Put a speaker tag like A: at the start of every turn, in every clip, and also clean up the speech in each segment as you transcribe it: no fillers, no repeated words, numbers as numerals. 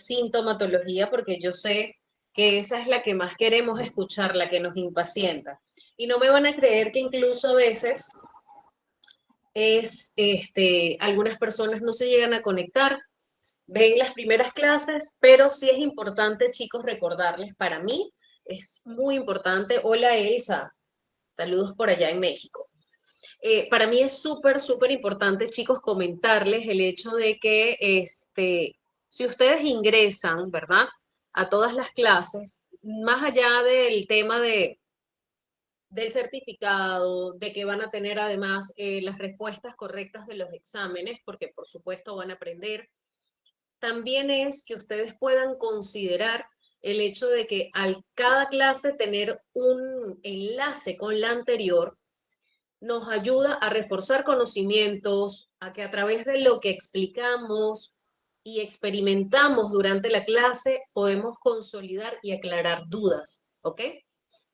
A: sintomatología, porque yo sé que esa es la que más queremos escuchar, la que nos impacienta. Y no me van a creer que incluso a veces algunas personas no se llegan a conectar, ven las primeras clases, pero sí es importante, chicos, recordarles, para mí es muy importante. Hola Elsa, saludos por allá en México. Para mí es súper, súper importante, chicos, comentarles el hecho de que si ustedes ingresan, ¿verdad? A todas las clases, más allá del tema del certificado, de que van a tener además las respuestas correctas de los exámenes, porque por supuesto van a aprender, también es que ustedes puedan considerar el hecho de que al cada clase tener un enlace con la anterior nos ayuda a reforzar conocimientos, a que a través de lo que explicamos y experimentamos durante la clase podemos consolidar y aclarar dudas, ¿ok?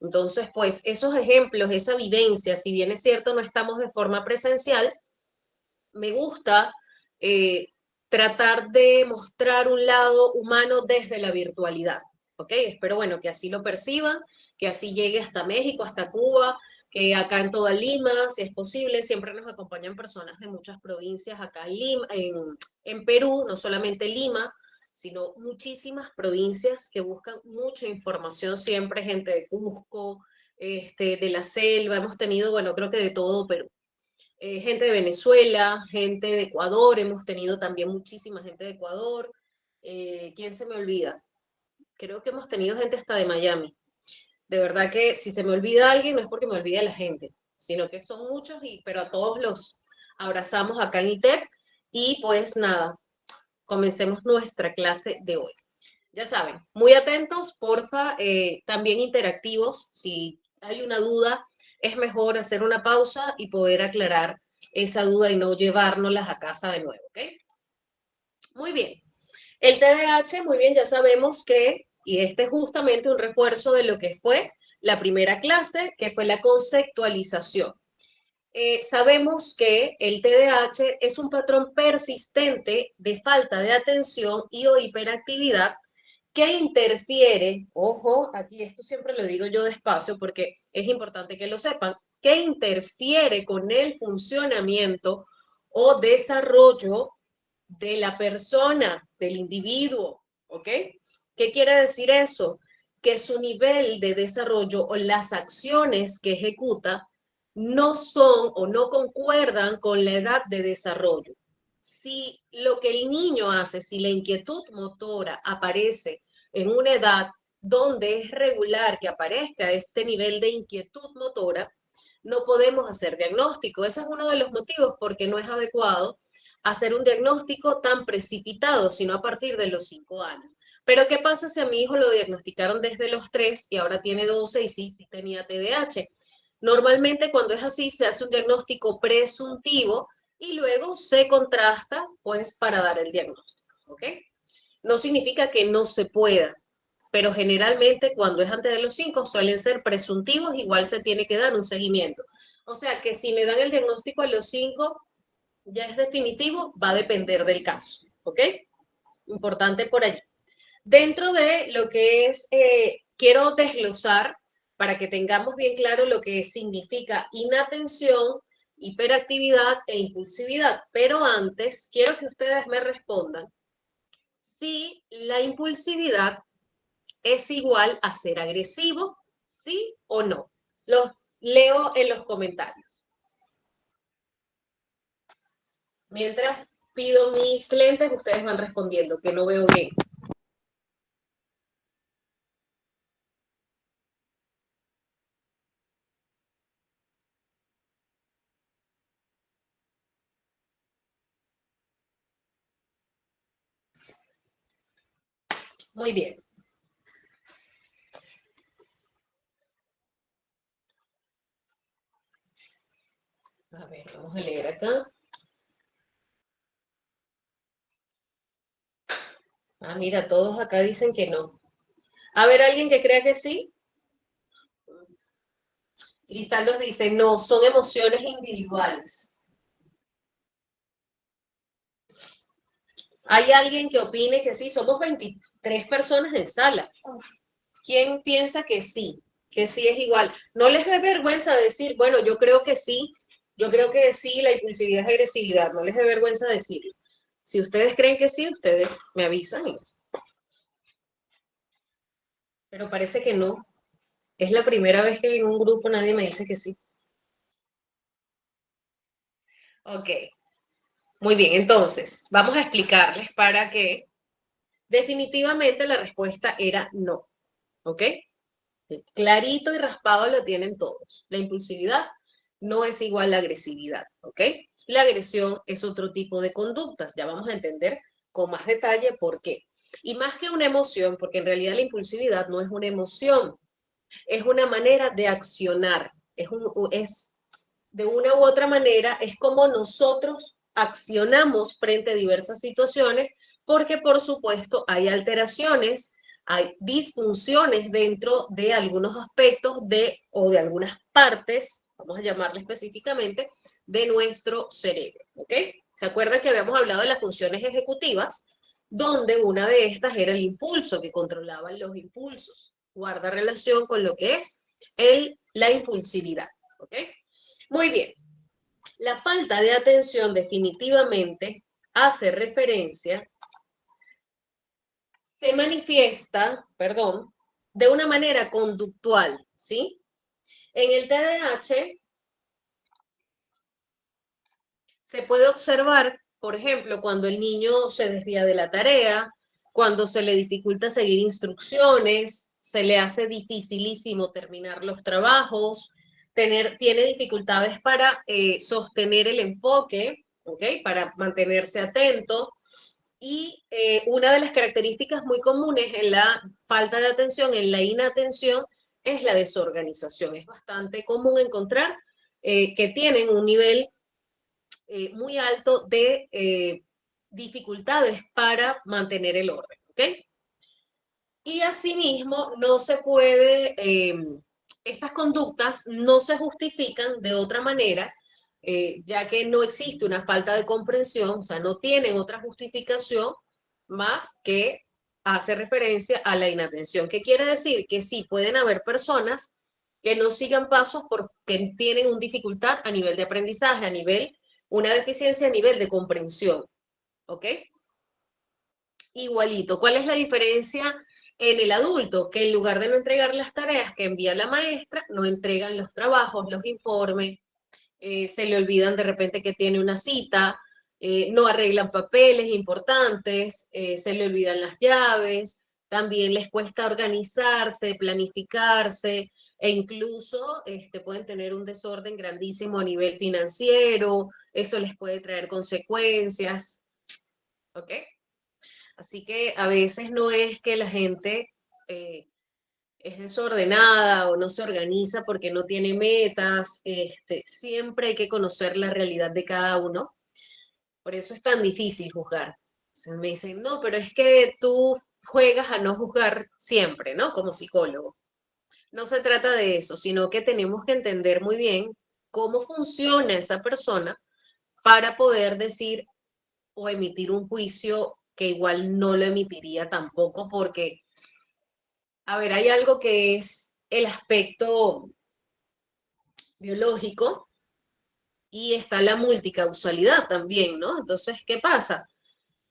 A: Entonces, pues esos ejemplos, esa vivencia, si bien es cierto no estamos de forma presencial, me gusta eh, tratar de mostrar un lado humano desde la virtualidad, ¿ok? Espero, bueno, que así lo perciban, que así llegue hasta México, hasta Cuba, que acá en toda Lima, si es posible, siempre nos acompañan personas de muchas provincias acá en Lima, en Perú, no solamente Lima, sino muchísimas provincias que buscan mucha información siempre, gente de Cusco, de la selva, hemos tenido, bueno, creo que de todo Perú. Gente de Venezuela, gente de Ecuador, hemos tenido también muchísima gente de Ecuador. ¿Quién se me olvida? Creo que hemos tenido gente hasta de Miami. De verdad que si se me olvida alguien no es porque me olvide la gente, sino que son muchos, pero a todos los abrazamos acá en ITER. Y pues nada, comencemos nuestra clase de hoy. Ya saben, muy atentos, porfa, también interactivos. Si hay una duda, es mejor hacer una pausa y poder aclarar esa duda y no llevárnoslas a casa de nuevo, ¿ok? Muy bien. El TDAH, muy bien, ya sabemos que, y este es justamente un refuerzo de lo que fue la primera clase, que fue la conceptualización. Sabemos que el TDAH es un patrón persistente de falta de atención y o hiperactividad que interfiere, ojo, aquí esto siempre lo digo yo despacio porque es importante que lo sepan, que interfiere con el funcionamiento o desarrollo de la persona, del individuo, ¿ok? ¿Qué quiere decir eso? Que su nivel de desarrollo o las acciones que ejecuta no son o no concuerdan con la edad de desarrollo. Si lo que el niño hace, si la inquietud motora aparece en una edad donde es regular que aparezca este nivel de inquietud motora, no podemos hacer diagnóstico. Ese es uno de los motivos porque no es adecuado hacer un diagnóstico tan precipitado, sino a partir de los 5 años. Pero ¿qué pasa si a mi hijo lo diagnosticaron desde los 3 y ahora tiene 12 y sí tenía TDAH? Normalmente cuando es así se hace un diagnóstico presuntivo y luego se contrasta pues para dar el diagnóstico, ¿ok? No significa que no se pueda, pero generalmente cuando es antes de los 5 suelen ser presuntivos, igual se tiene que dar un seguimiento. O sea que si me dan el diagnóstico a los 5 ya es definitivo, va a depender del caso, ¿ok? Importante por allí. Dentro de lo que es, quiero desglosar para que tengamos bien claro lo que significa inatención, hiperactividad e impulsividad. Pero antes, quiero que ustedes me respondan si la impulsividad es igual a ser agresivo, sí o no. Los leo en los comentarios. Mientras pido mis lentes, ustedes van respondiendo, que no veo bien. Muy bien. A ver, vamos a leer acá. Ah, mira, todos acá dicen que no. A ver, alguien que crea que sí. Cristal nos dice, no, son emociones individuales. ¿Hay alguien que opine que sí? Somos 23 personas en sala. ¿Quién piensa que sí? Que sí es igual. No les dé vergüenza decir, bueno, yo creo que sí, la impulsividad es agresividad. No les dé vergüenza decirlo. Si ustedes creen que sí, ustedes me avisan. Pero parece que no. Es la primera vez que en un grupo nadie me dice que sí. Ok, muy bien. Entonces, vamos a explicarles para que definitivamente la respuesta era no. ¿Ok? Clarito y raspado lo tienen todos. La impulsividad no es igual a la agresividad, ¿ok? La agresión es otro tipo de conductas. Ya vamos a entender con más detalle por qué. Y más que una emoción, porque en realidad la impulsividad no es una emoción, es una manera de accionar, es de una u otra manera, es como nosotros accionamos frente a diversas situaciones, porque por supuesto hay alteraciones, hay disfunciones dentro de algunos aspectos o de algunas partes, vamos a llamarle específicamente, de nuestro cerebro, ¿ok? ¿Se acuerdan que habíamos hablado de las funciones ejecutivas? Donde una de estas era el impulso, que controlaba los impulsos. Guarda relación con lo que es la impulsividad, ¿ok? Muy bien. La falta de atención definitivamente hace referencia, se manifiesta, perdón, de una manera conductual, ¿sí? En el TDAH se puede observar, por ejemplo, cuando el niño se desvía de la tarea, cuando se le dificulta seguir instrucciones, se le hace dificilísimo terminar los trabajos, tiene dificultades para sostener el enfoque, ¿ok? Para mantenerse atento. Y una de las características muy comunes en la falta de atención, en la inatención, es la desorganización. Es bastante común encontrar que tienen un nivel muy alto de dificultades para mantener el orden, ¿ok? Y asimismo, no se puede, estas conductas no se justifican de otra manera, ya que no existe una falta de comprensión, o sea, no tienen otra justificación más que hace referencia a la inatención. ¿Qué quiere decir? Que sí pueden haber personas que no sigan pasos porque tienen una dificultad a nivel de aprendizaje, una deficiencia a nivel de comprensión, ¿ok? Igualito. ¿Cuál es la diferencia en el adulto? Que en lugar de no entregar las tareas que envía la maestra, no entregan los trabajos, los informes, se le olvidan de repente que tiene una cita, no arreglan papeles importantes, se le olvidan las llaves, también les cuesta organizarse, planificarse, e incluso pueden tener un desorden grandísimo a nivel financiero, eso les puede traer consecuencias, ¿ok? Así que a veces no es que la gente es desordenada o no se organiza porque no tiene metas, siempre hay que conocer la realidad de cada uno. Por eso es tan difícil juzgar. Se me dicen, no, pero es que tú juegas a no juzgar siempre, ¿no? Como psicólogo. No se trata de eso, sino que tenemos que entender muy bien cómo funciona esa persona para poder decir o emitir un juicio que igual no lo emitiría tampoco, porque, a ver, hay algo que es el aspecto biológico y está la multicausalidad también, ¿no? Entonces, ¿qué pasa?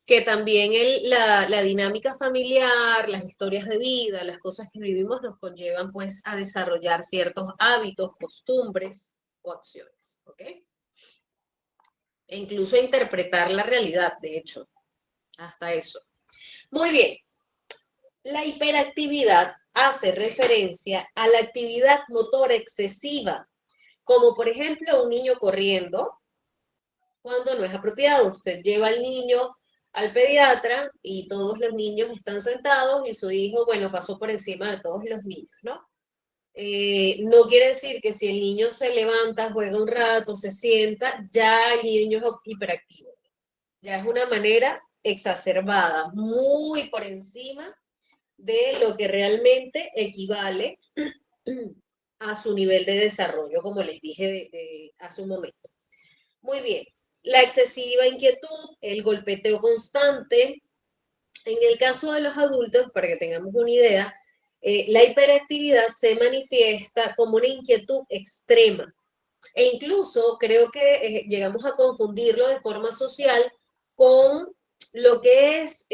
A: Que también la dinámica familiar, las historias de vida, las cosas que vivimos nos conllevan pues a desarrollar ciertos hábitos, costumbres o acciones, ¿ok? E incluso a interpretar la realidad, de hecho, hasta eso. Muy bien, la hiperactividad hace referencia a la actividad motora excesiva, como por ejemplo un niño corriendo cuando no es apropiado. Usted lleva al niño al pediatra y todos los niños están sentados y su hijo, bueno, pasó por encima de todos los niños, ¿no? No quiere decir que si el niño se levanta, juega un rato, se sienta, ya el niño es hiperactivo. Ya es una manera exacerbada, muy por encima de lo que realmente equivale a su nivel de desarrollo, como les dije hace un momento. Muy bien. la excesiva inquietud, el golpeteo constante. En el caso de los adultos, para que tengamos una idea, la hiperactividad se manifiesta como una inquietud extrema. E incluso creo que llegamos a confundirlo de forma social con lo que es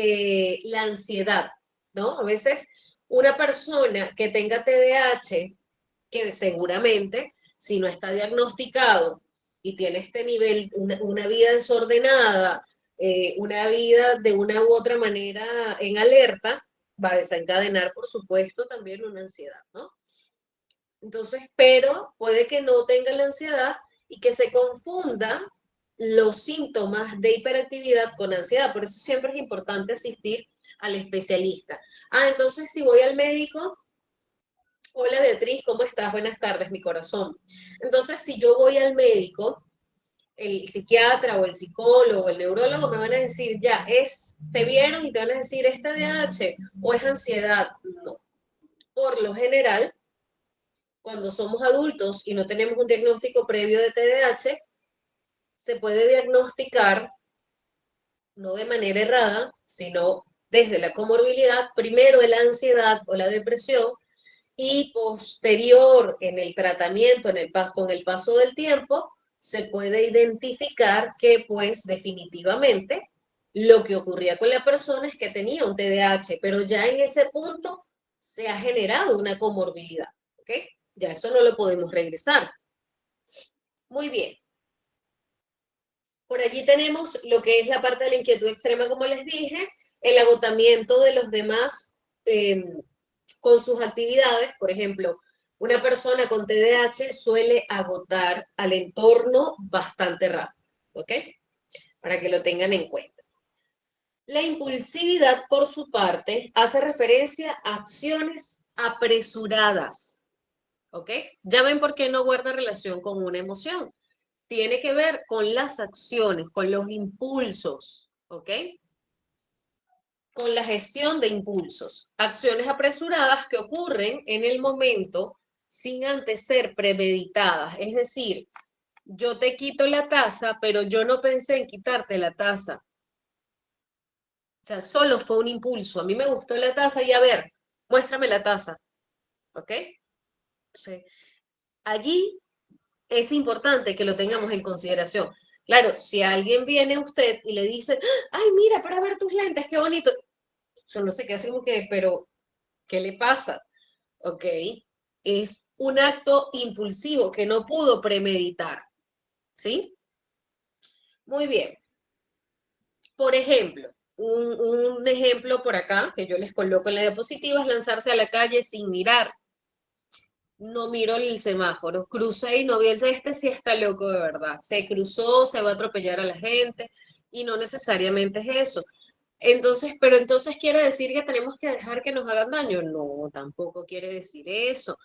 A: la ansiedad, ¿no? A veces una persona que tenga TDAH, que seguramente, si no está diagnosticado y tiene este nivel, una vida desordenada, una vida de una u otra manera en alerta, va a desencadenar, por supuesto, también una ansiedad, ¿no? Entonces, pero puede que no tenga la ansiedad y que se confunda los síntomas de hiperactividad con ansiedad. Por eso siempre es importante asistir al especialista. Entonces si voy al médico, hola Beatriz, ¿cómo estás? Buenas tardes, mi corazón. Entonces, si yo voy al médico, el psiquiatra o el psicólogo o el neurólogo me van a decir, ya, te vieron y te van a decir, ¿es TDAH o es ansiedad? No. Por lo general, cuando somos adultos y no tenemos un diagnóstico previo de TDAH, se puede diagnosticar no de manera errada, sino desde la comorbilidad, primero de la ansiedad o la depresión, y posterior en el tratamiento, con el paso del tiempo, se puede identificar que pues definitivamente lo que ocurría con la persona es que tenía un TDAH, pero ya en ese punto se ha generado una comorbilidad, ¿ok? Ya eso no lo podemos regresar. Muy bien. Por allí tenemos lo que es la parte de la inquietud extrema, como les dije, el agotamiento de los demás con sus actividades. Por ejemplo, una persona con TDAH suele agotar al entorno bastante rápido, ¿ok? Para que lo tengan en cuenta. La impulsividad, por su parte, hace referencia a acciones apresuradas, ¿ok? Ya ven por qué no guarda relación con una emoción. Tiene que ver con las acciones, con los impulsos, ¿ok? Con la gestión de impulsos. Acciones apresuradas que ocurren en el momento sin antes ser premeditadas. Es decir, yo te quito la taza, pero yo no pensé en quitarte la taza. O sea, solo fue un impulso. A mí me gustó la taza y a ver, muéstrame la taza. ¿Ok? Sí. Allí es importante que lo tengamos en consideración. Claro, si alguien viene a usted y le dice, ay, mira, para ver tus lentes, qué bonito. Yo no sé qué hacemos que, pero, ¿qué le pasa? ¿Ok? Es un acto impulsivo que no pudo premeditar. ¿Sí? Muy bien. Por ejemplo, un ejemplo por acá, que yo les coloco en la diapositiva, es lanzarse a la calle sin mirar. No miro el semáforo, crucé y no vi este sí está loco de verdad. Se cruzó, se va a atropellar a la gente y no necesariamente es eso. Entonces, pero entonces quiere decir que tenemos que dejar que nos hagan daño. No, tampoco quiere decir eso.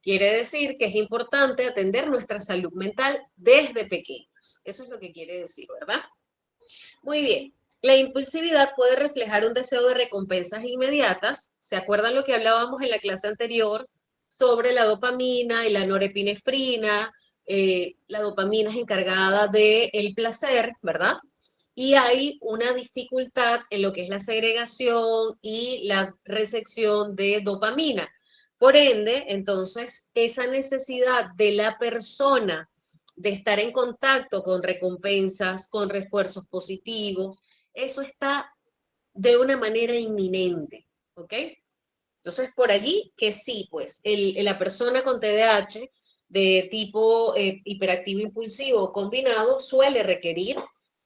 A: Quiere decir que es importante atender nuestra salud mental desde pequeños. Eso es lo que quiere decir, ¿verdad? Muy bien. La impulsividad puede reflejar un deseo de recompensas inmediatas. ¿Se acuerdan lo que hablábamos en la clase anterior sobre la dopamina y la norepinefrina? La dopamina es encargada del placer, ¿verdad? Y hay una dificultad en lo que es la segregación y la recepción de dopamina. Por ende, entonces, esa necesidad de la persona de estar en contacto con recompensas, con refuerzos positivos, eso está de una manera inminente, ¿ok? Entonces, por allí que sí, pues, la persona con TDAH de tipo hiperactivo impulsivo combinado suele requerir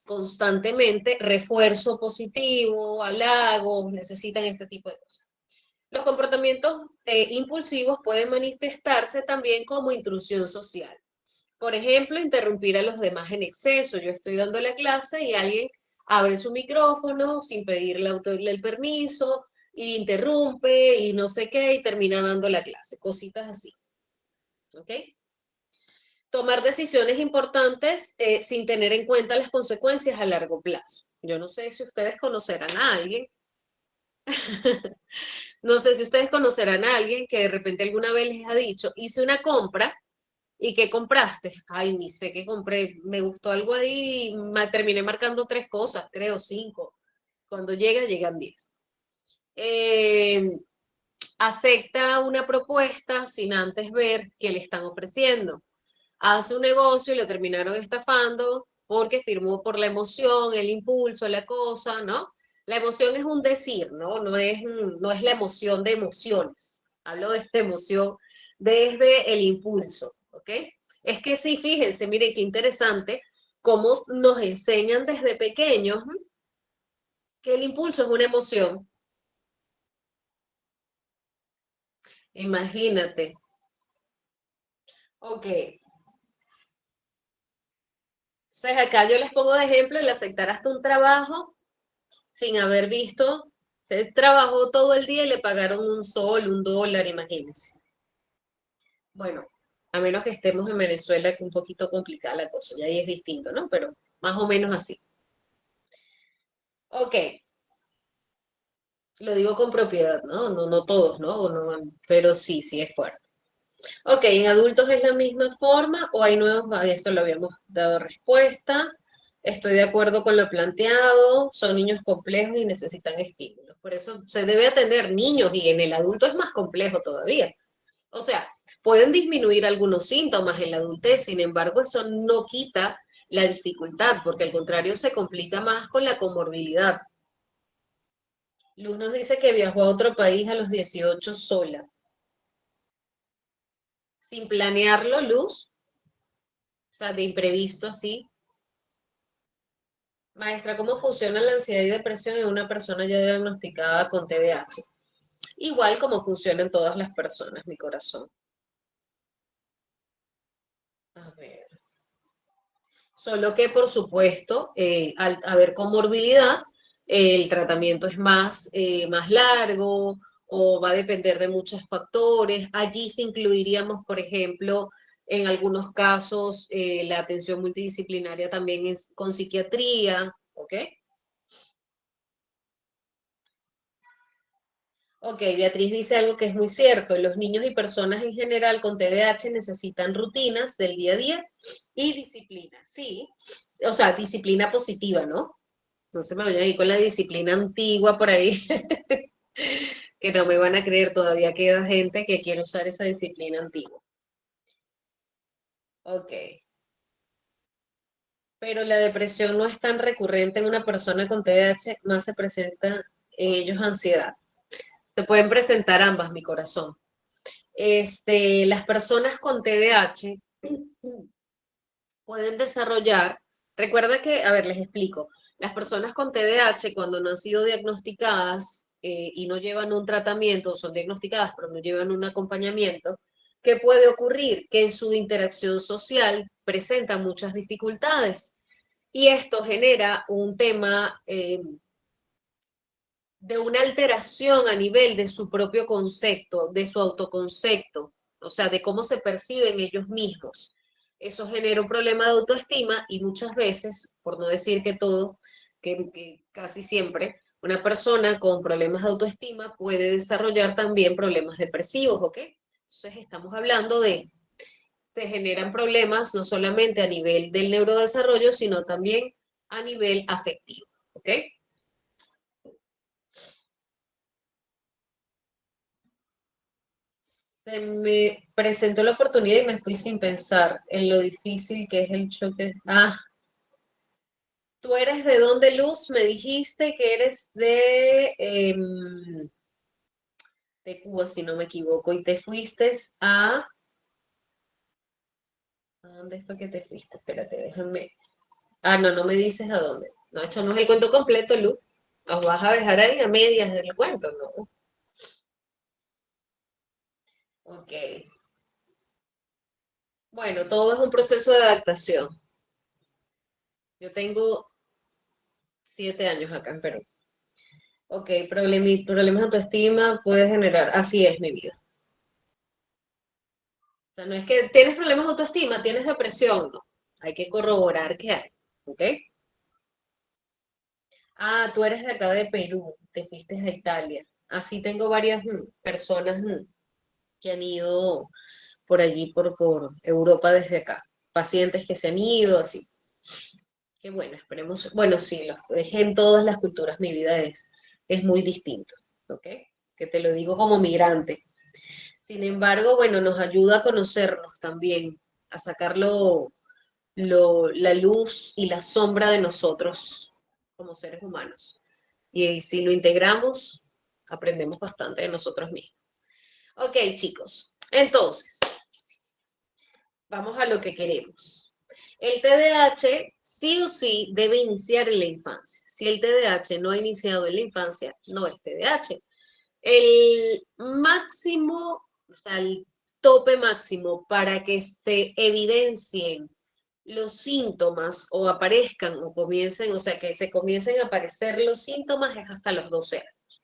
A: constantemente refuerzo positivo, halagos, necesitan este tipo de cosas. Los comportamientos impulsivos pueden manifestarse también como intrusión social. Por ejemplo, interrumpir a los demás en exceso. Yo estoy dando la clase y alguien abre su micrófono sin pedirle el permiso, y interrumpe y no sé qué, y termina dando la clase. Cositas así. ¿Ok? Tomar decisiones importantes sin tener en cuenta las consecuencias a largo plazo. Yo no sé si ustedes conocerán a alguien, no sé si ustedes conocerán a alguien que de repente alguna vez les ha dicho, hice una compra ¿Y qué compraste? Ay, ni sé qué compré. Me gustó algo ahí. Terminé marcando 3 cosas, creo, 5. Cuando llegan 10. Eh, Acepta una propuesta sin antes ver qué le están ofreciendo. Hace un negocio y lo terminaron estafando porque firmó por la emoción, el impulso, la cosa, ¿no? La emoción es un decir, ¿no? No es la emoción de emociones. Hablo de esta emoción desde el impulso, ¿ok? Es que sí, fíjense, mire qué interesante cómo nos enseñan desde pequeños, ¿no?, que el impulso es una emoción. Imagínate. Ok. Entonces acá yo les pongo de ejemplo el aceptar hasta un trabajo sin haber visto, se trabajó todo el día y le pagaron un sol, un dólar, imagínense. Bueno, a menos que estemos en Venezuela, que es un poquito complicada la cosa, y ahí es distinto, ¿no? Pero más o menos así. Ok, lo digo con propiedad, ¿no? No, no todos, ¿no? Pero sí, sí es fuerte. Ok, ¿en adultos es la misma forma o hay nuevos? Esto lo habíamos dado respuesta. Estoy de acuerdo con lo planteado. Son niños complejos y necesitan estímulos. Por eso se debe atender niños y en el adulto es más complejo todavía. O sea, pueden disminuir algunos síntomas en la adultez, sin embargo, eso no quita la dificultad, porque al contrario se complica más con la comorbilidad. Luz nos dice que viajó a otro país a los 18 sola, sin planearlo, Luz, o sea, de imprevisto así. Maestra, ¿cómo funciona la ansiedad y depresión en una persona ya diagnosticada con TDAH? Igual como funciona en todas las personas, mi corazón. A ver. Solo que, por supuesto, al haber comorbilidad, el tratamiento es más largo o va a depender de muchos factores. Allí se incluiríamos, por ejemplo, en algunos casos, la atención multidisciplinaria también es con psiquiatría, ¿ok? Ok, Beatriz dice algo que es muy cierto. Los niños y personas en general con TDAH necesitan rutinas del día a día y disciplina. Sí, o sea, disciplina positiva, ¿no? No se me vayan a ir con la disciplina antigua por ahí, que no me van a creer, todavía queda gente que quiere usar esa disciplina antigua. Ok, pero la depresión no es tan recurrente en una persona con TDAH, más se presenta en ellos ansiedad. Se pueden presentar ambas, mi corazón. Las personas con TDAH pueden desarrollar, recuerda que, a ver, les explico, las personas con TDAH cuando no han sido diagnosticadas y no llevan un tratamiento, son diagnosticadas pero no llevan un acompañamiento, ¿qué puede ocurrir? Que en su interacción social presentan muchas dificultades y esto genera un tema de una alteración a nivel de su propio concepto, de su autoconcepto, o sea, de cómo se perciben ellos mismos. Eso genera un problema de autoestima y muchas veces, por no decir que todo, que casi siempre, una persona con problemas de autoestima puede desarrollar también problemas depresivos, ¿ok? Entonces estamos hablando de, se generan problemas no solamente a nivel del neurodesarrollo, sino también a nivel afectivo, ¿ok? Se me presentó la oportunidad y me fui sin pensar en lo difícil que es el choque. Ah, tú eres de dónde, Luz? Me dijiste que eres de Cuba, si no me equivoco, y te fuiste ¿a dónde fue que te fuiste? Espérate, déjame. Ah, no, no me dices a dónde. No, esto no es el cuento completo, Luz. Nos vas a dejar ahí a medias del cuento, ¿no? Ok. Bueno, todo es un proceso de adaptación. Yo tengo 7 años acá en Perú. Ok, problemas de autoestima puede generar. Así es mi vida. O sea, no es que tienes problemas de autoestima, tienes depresión, no. Hay que corroborar qué hay. ¿Ok? Ah, tú eres de acá de Perú, te fuiste a Italia. Así tengo varias personas que han ido por allí, por Europa desde acá. Pacientes que se han ido, así. Que bueno, esperemos, bueno, sí, los dejé en todas las culturas, mi vida es muy distinto, ¿ok? Que te lo digo como migrante. Sin embargo, bueno, nos ayuda a conocernos también, a sacar la luz y la sombra de nosotros como seres humanos. Y si lo integramos, aprendemos bastante de nosotros mismos. Ok, chicos, entonces, vamos a lo que queremos. El TDAH sí o sí debe iniciar en la infancia. Si el TDAH no ha iniciado en la infancia, no es TDAH. El máximo, o sea, el tope máximo para que se evidencien los síntomas o aparezcan o comiencen, o sea, que se comiencen a aparecer los síntomas es hasta los 12 años.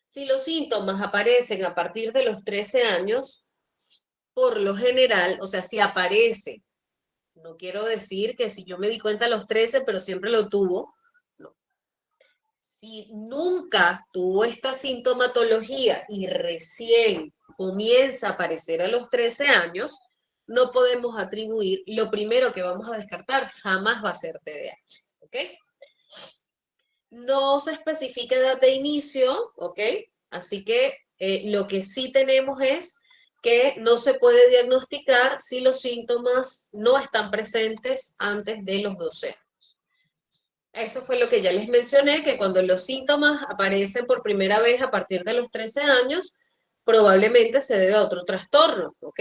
A: Si los síntomas aparecen a partir de los 13 años, por lo general, o sea, si aparece, no quiero decir que si yo me di cuenta a los 13, pero siempre lo tuvo, no. Si nunca tuvo esta sintomatología y recién comienza a aparecer a los 13 años, no podemos atribuir, lo primero que vamos a descartar jamás va a ser TDAH, ¿ok? No se especifica edad de inicio, ¿ok? Así que lo que sí tenemos es que no se puede diagnosticar si los síntomas no están presentes antes de los 12 años. Esto fue lo que ya les mencioné, que cuando los síntomas aparecen por primera vez a partir de los 13 años, probablemente se debe a otro trastorno, ¿ok?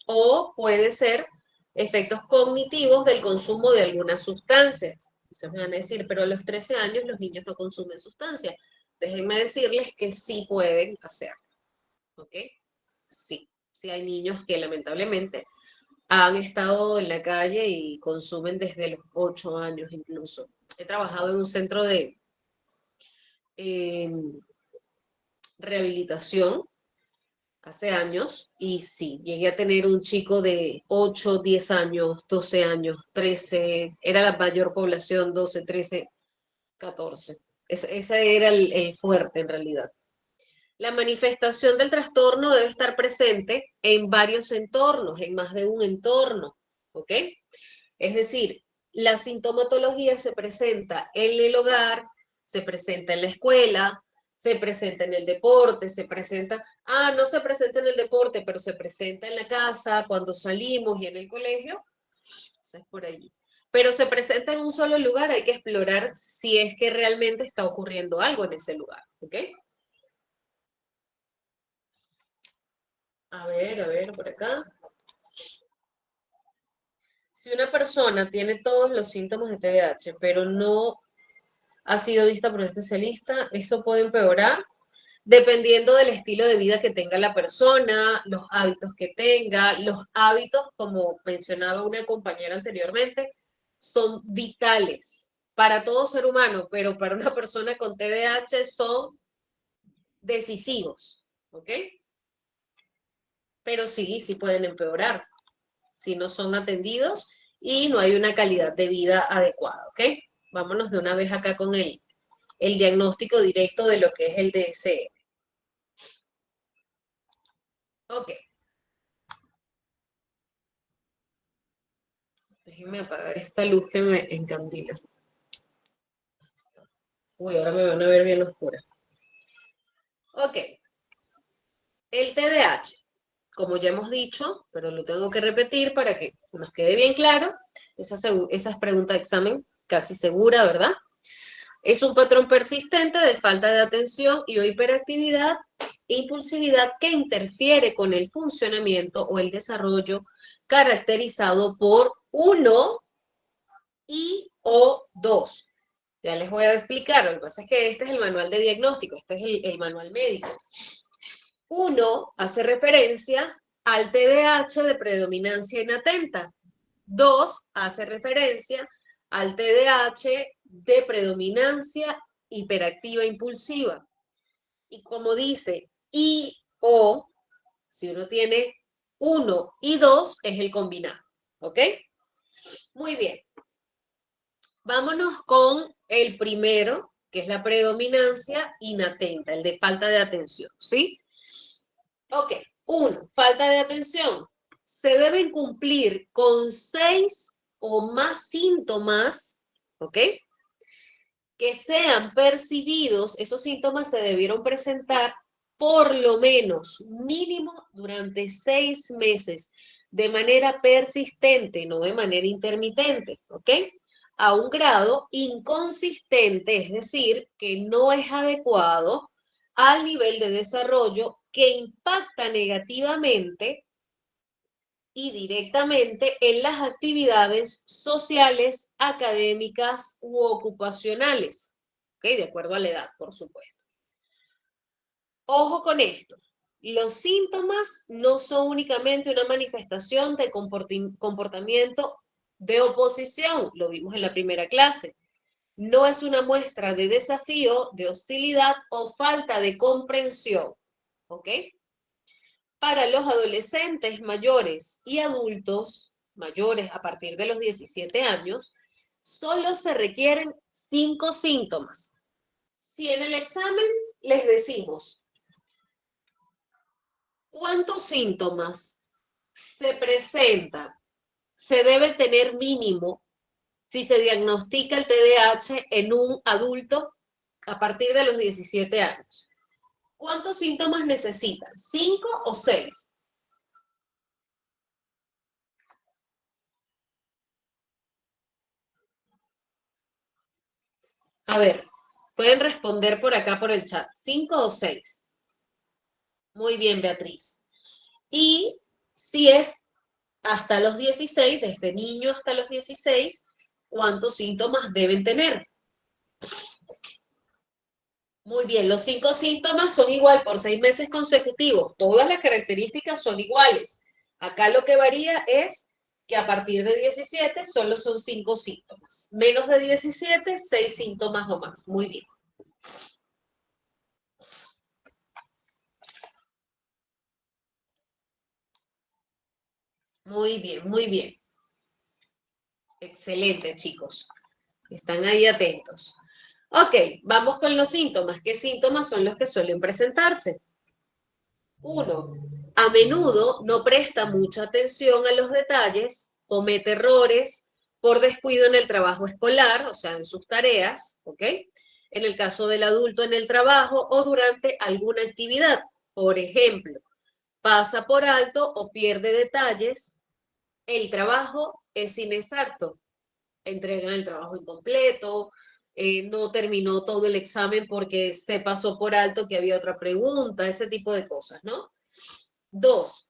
A: O puede ser efectos cognitivos del consumo de alguna sustancia. Ustedes me van a decir, pero a los 13 años los niños no consumen sustancias. Déjenme decirles que sí pueden hacerlo, ¿ok? Sí, sí hay niños que lamentablemente han estado en la calle y consumen desde los 8 años incluso. He trabajado en un centro de eh, rehabilitación hace años y sí, llegué a tener un chico de 8, 10 años, 12 años, 13, era la mayor población, 12, 13, 14. Ese era el fuerte en realidad. La manifestación del trastorno debe estar presente en varios entornos, en más de un entorno, ¿ok? Es decir, la sintomatología se presenta en el hogar, se presenta en la escuela, se presenta en el deporte, se presenta, no se presenta en el deporte, pero se presenta en la casa, cuando salimos y en el colegio, eso es por allí. Pero se presenta en un solo lugar, hay que explorar si es que realmente está ocurriendo algo en ese lugar, ¿ok? A ver, por acá. Si una persona tiene todos los síntomas de TDAH, pero no ha sido vista por un especialista, eso puede empeorar dependiendo del estilo de vida que tenga la persona, los hábitos que tenga. Los hábitos, como mencionaba una compañera anteriormente, son vitales para todo ser humano, pero para una persona con TDAH son decisivos, ¿ok? Pero sí, sí pueden empeorar si no son atendidos y no hay una calidad de vida adecuada, ¿ok? Vámonos de una vez acá con el diagnóstico directo de lo que es el DSM. Ok, déjenme apagar esta luz que me encandila. Uy, ahora me van a ver bien oscura. Ok, el TDAH, como ya hemos dicho, pero lo tengo que repetir para que nos quede bien claro, esa es pregunta de examen casi segura, ¿verdad? Es un patrón persistente de falta de atención y o hiperactividad, impulsividad que interfiere con el funcionamiento o el desarrollo caracterizado por uno y o dos. Ya les voy a explicar, lo que pasa es que este es el manual de diagnóstico, este es el manual médico. Uno hace referencia al TDAH de predominancia inatenta. Dos hace referencia al TDAH de predominancia hiperactiva impulsiva. Y como dice I o, si uno tiene uno y dos, es el combinado. ¿Ok? Muy bien. Vámonos con el primero, que es la predominancia inatenta, el de falta de atención. ¿Sí? Ok. Uno, falta de atención. se deben cumplir con 6 o más síntomas, ¿ok? Que sean percibidos, esos síntomas se debieron presentar por lo menos mínimo durante 6 meses, de manera persistente, no de manera intermitente, ¿ok? A un grado inconsistente, es decir, que no es adecuado al nivel de desarrollo que impacta negativamente y directamente en las actividades sociales, académicas u ocupacionales, ¿ok? De acuerdo a la edad, por supuesto. Ojo con esto. Los síntomas no son únicamente una manifestación de comportamiento de oposición, lo vimos en la primera clase. No es una muestra de desafío, de hostilidad o falta de comprensión, ¿ok? Para los adolescentes mayores y adultos mayores a partir de los 17 años, solo se requieren 5 síntomas. Si en el examen les decimos cuántos síntomas se presentan, se debe tener mínimo si se diagnostica el TDAH en un adulto a partir de los 17 años. ¿Cuántos síntomas necesitan? ¿5 o 6? A ver, pueden responder por acá por el chat. ¿5 o 6? Muy bien, Beatriz. Y si es hasta los 16, desde niño hasta los 16, ¿cuántos síntomas deben tener? Muy bien, los 5 síntomas son igual por 6 meses consecutivos. Todas las características son iguales. Acá lo que varía es que a partir de 17 solo son 5 síntomas. Menos de 17, 6 síntomas o más. Muy bien. Muy bien, muy bien. Excelente, chicos. Están ahí atentos. Ok, vamos con los síntomas. ¿Qué síntomas son los que suelen presentarse? 1. A menudo no presta mucha atención a los detalles, comete errores por descuido en el trabajo escolar, o sea, en sus tareas, ¿ok? En el caso del adulto en el trabajo o durante alguna actividad. Por ejemplo, pasa por alto o pierde detalles. El trabajo es inexacto. Entregan el trabajo incompleto, no terminó todo el examen porque se pasó por alto que había otra pregunta, ese tipo de cosas, ¿no? 2.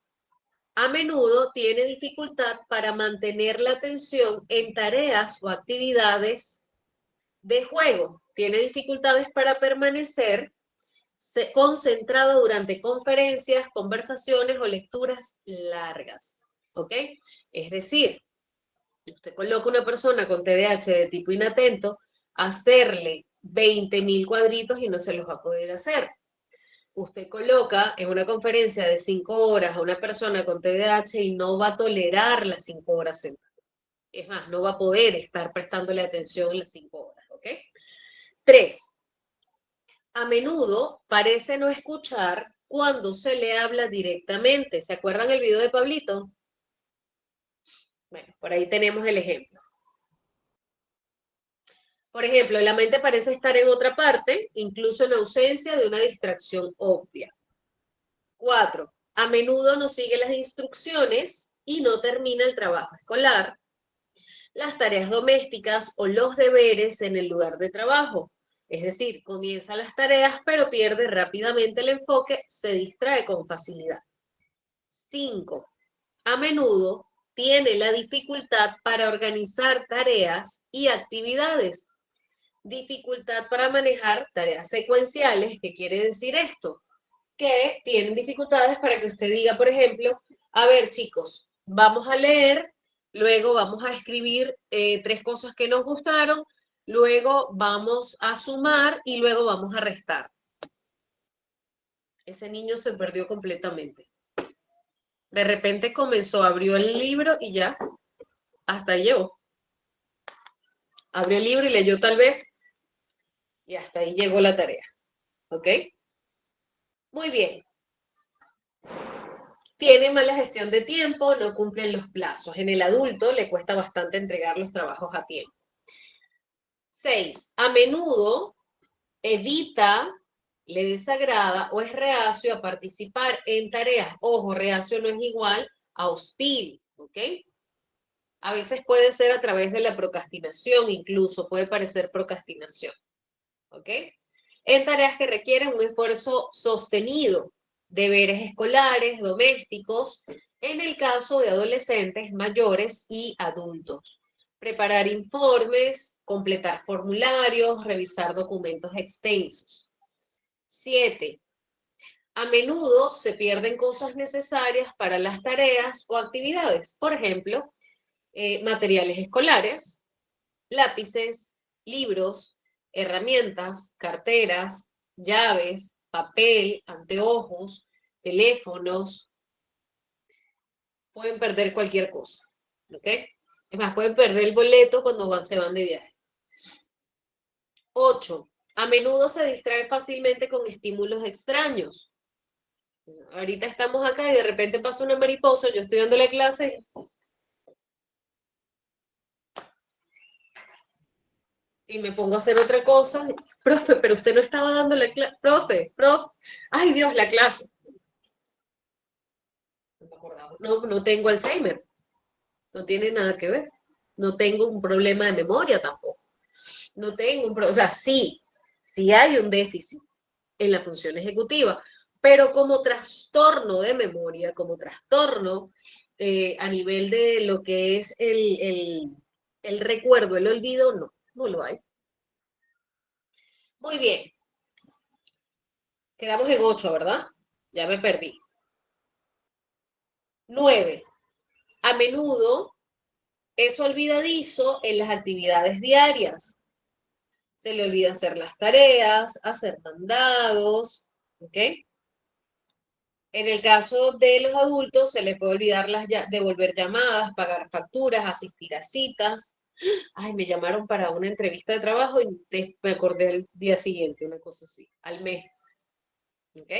A: A menudo tiene dificultad para mantener la atención en tareas o actividades de juego. Tiene dificultades para permanecer concentrado durante conferencias, conversaciones o lecturas largas. ¿Ok? Es decir, usted coloca una persona con TDAH de tipo inatento, hacerle 20.000 cuadritos y no se los va a poder hacer. Usted coloca en una conferencia de 5 horas a una persona con TDAH y no va a tolerar las 5 horas sentadas. Es más, no va a poder estar prestándole atención en las 5 horas, ¿ok? 3. A menudo parece no escuchar cuando se le habla directamente. ¿Se acuerdan el video de Pablito? Bueno, por ahí tenemos el ejemplo. Por ejemplo, la mente parece estar en otra parte, incluso en ausencia de una distracción obvia. 4. A menudo no sigue las instrucciones y no termina el trabajo escolar, las tareas domésticas o los deberes en el lugar de trabajo. Es decir, comienza las tareas pero pierde rápidamente el enfoque, se distrae con facilidad. 5. A menudo tiene la dificultad para organizar tareas y actividades. Dificultad para manejar tareas secuenciales. ¿Qué quiere decir esto? Que tienen dificultades para que usted diga, por ejemplo, a ver, chicos, vamos a leer, luego vamos a escribir 3 cosas que nos gustaron, luego vamos a sumar y luego vamos a restar. Ese niño se perdió completamente. De repente comenzó, abrió el libro y ya, hasta ahí llegó. Abrió el libro y leyó tal vez y hasta ahí llegó la tarea. ¿Ok? Muy bien. Tiene mala gestión de tiempo, no cumplen los plazos. En el adulto le cuesta bastante entregar los trabajos a tiempo. 6. A menudo evita, le desagrada o es reacio a participar en tareas. Ojo, reacio no es igual a hostil, ¿ok? A veces puede ser a través de la procrastinación, incluso puede parecer procrastinación, ¿ok? En tareas que requieren un esfuerzo sostenido, deberes escolares, domésticos, en el caso de adolescentes, mayores y adultos. Preparar informes, completar formularios, revisar documentos extensos. 7. A menudo se pierden cosas necesarias para las tareas o actividades. Por ejemplo, materiales escolares, lápices, libros, herramientas, carteras, llaves, papel, anteojos, teléfonos. Pueden perder cualquier cosa, ¿ok? Es más, pueden perder el boleto cuando se van de viaje. 8. A menudo se distrae fácilmente con estímulos extraños. Ahorita estamos acá y de repente pasa una mariposa, yo estoy dando la clase y me pongo a hacer otra cosa. Profe, pero usted no estaba dando la clase. Profe. Ay, Dios, la clase. No tengo Alzheimer. No tiene nada que ver. No tengo un problema de memoria tampoco. No tengo un problema. O sea, sí hay un déficit en la función ejecutiva, pero como trastorno de memoria, como trastorno a nivel de lo que es el recuerdo, el olvido, no lo hay. Muy bien. Quedamos en 8, ¿verdad? Ya me perdí. 9. A menudo es olvidadizo en las actividades diarias. Se le olvida hacer las tareas, hacer mandados, ¿ok? En el caso de los adultos, se les puede olvidar devolver llamadas, pagar facturas, asistir a citas. Ay, me llamaron para una entrevista de trabajo y me acordé el día siguiente, una cosa así, al mes. ¿Ok?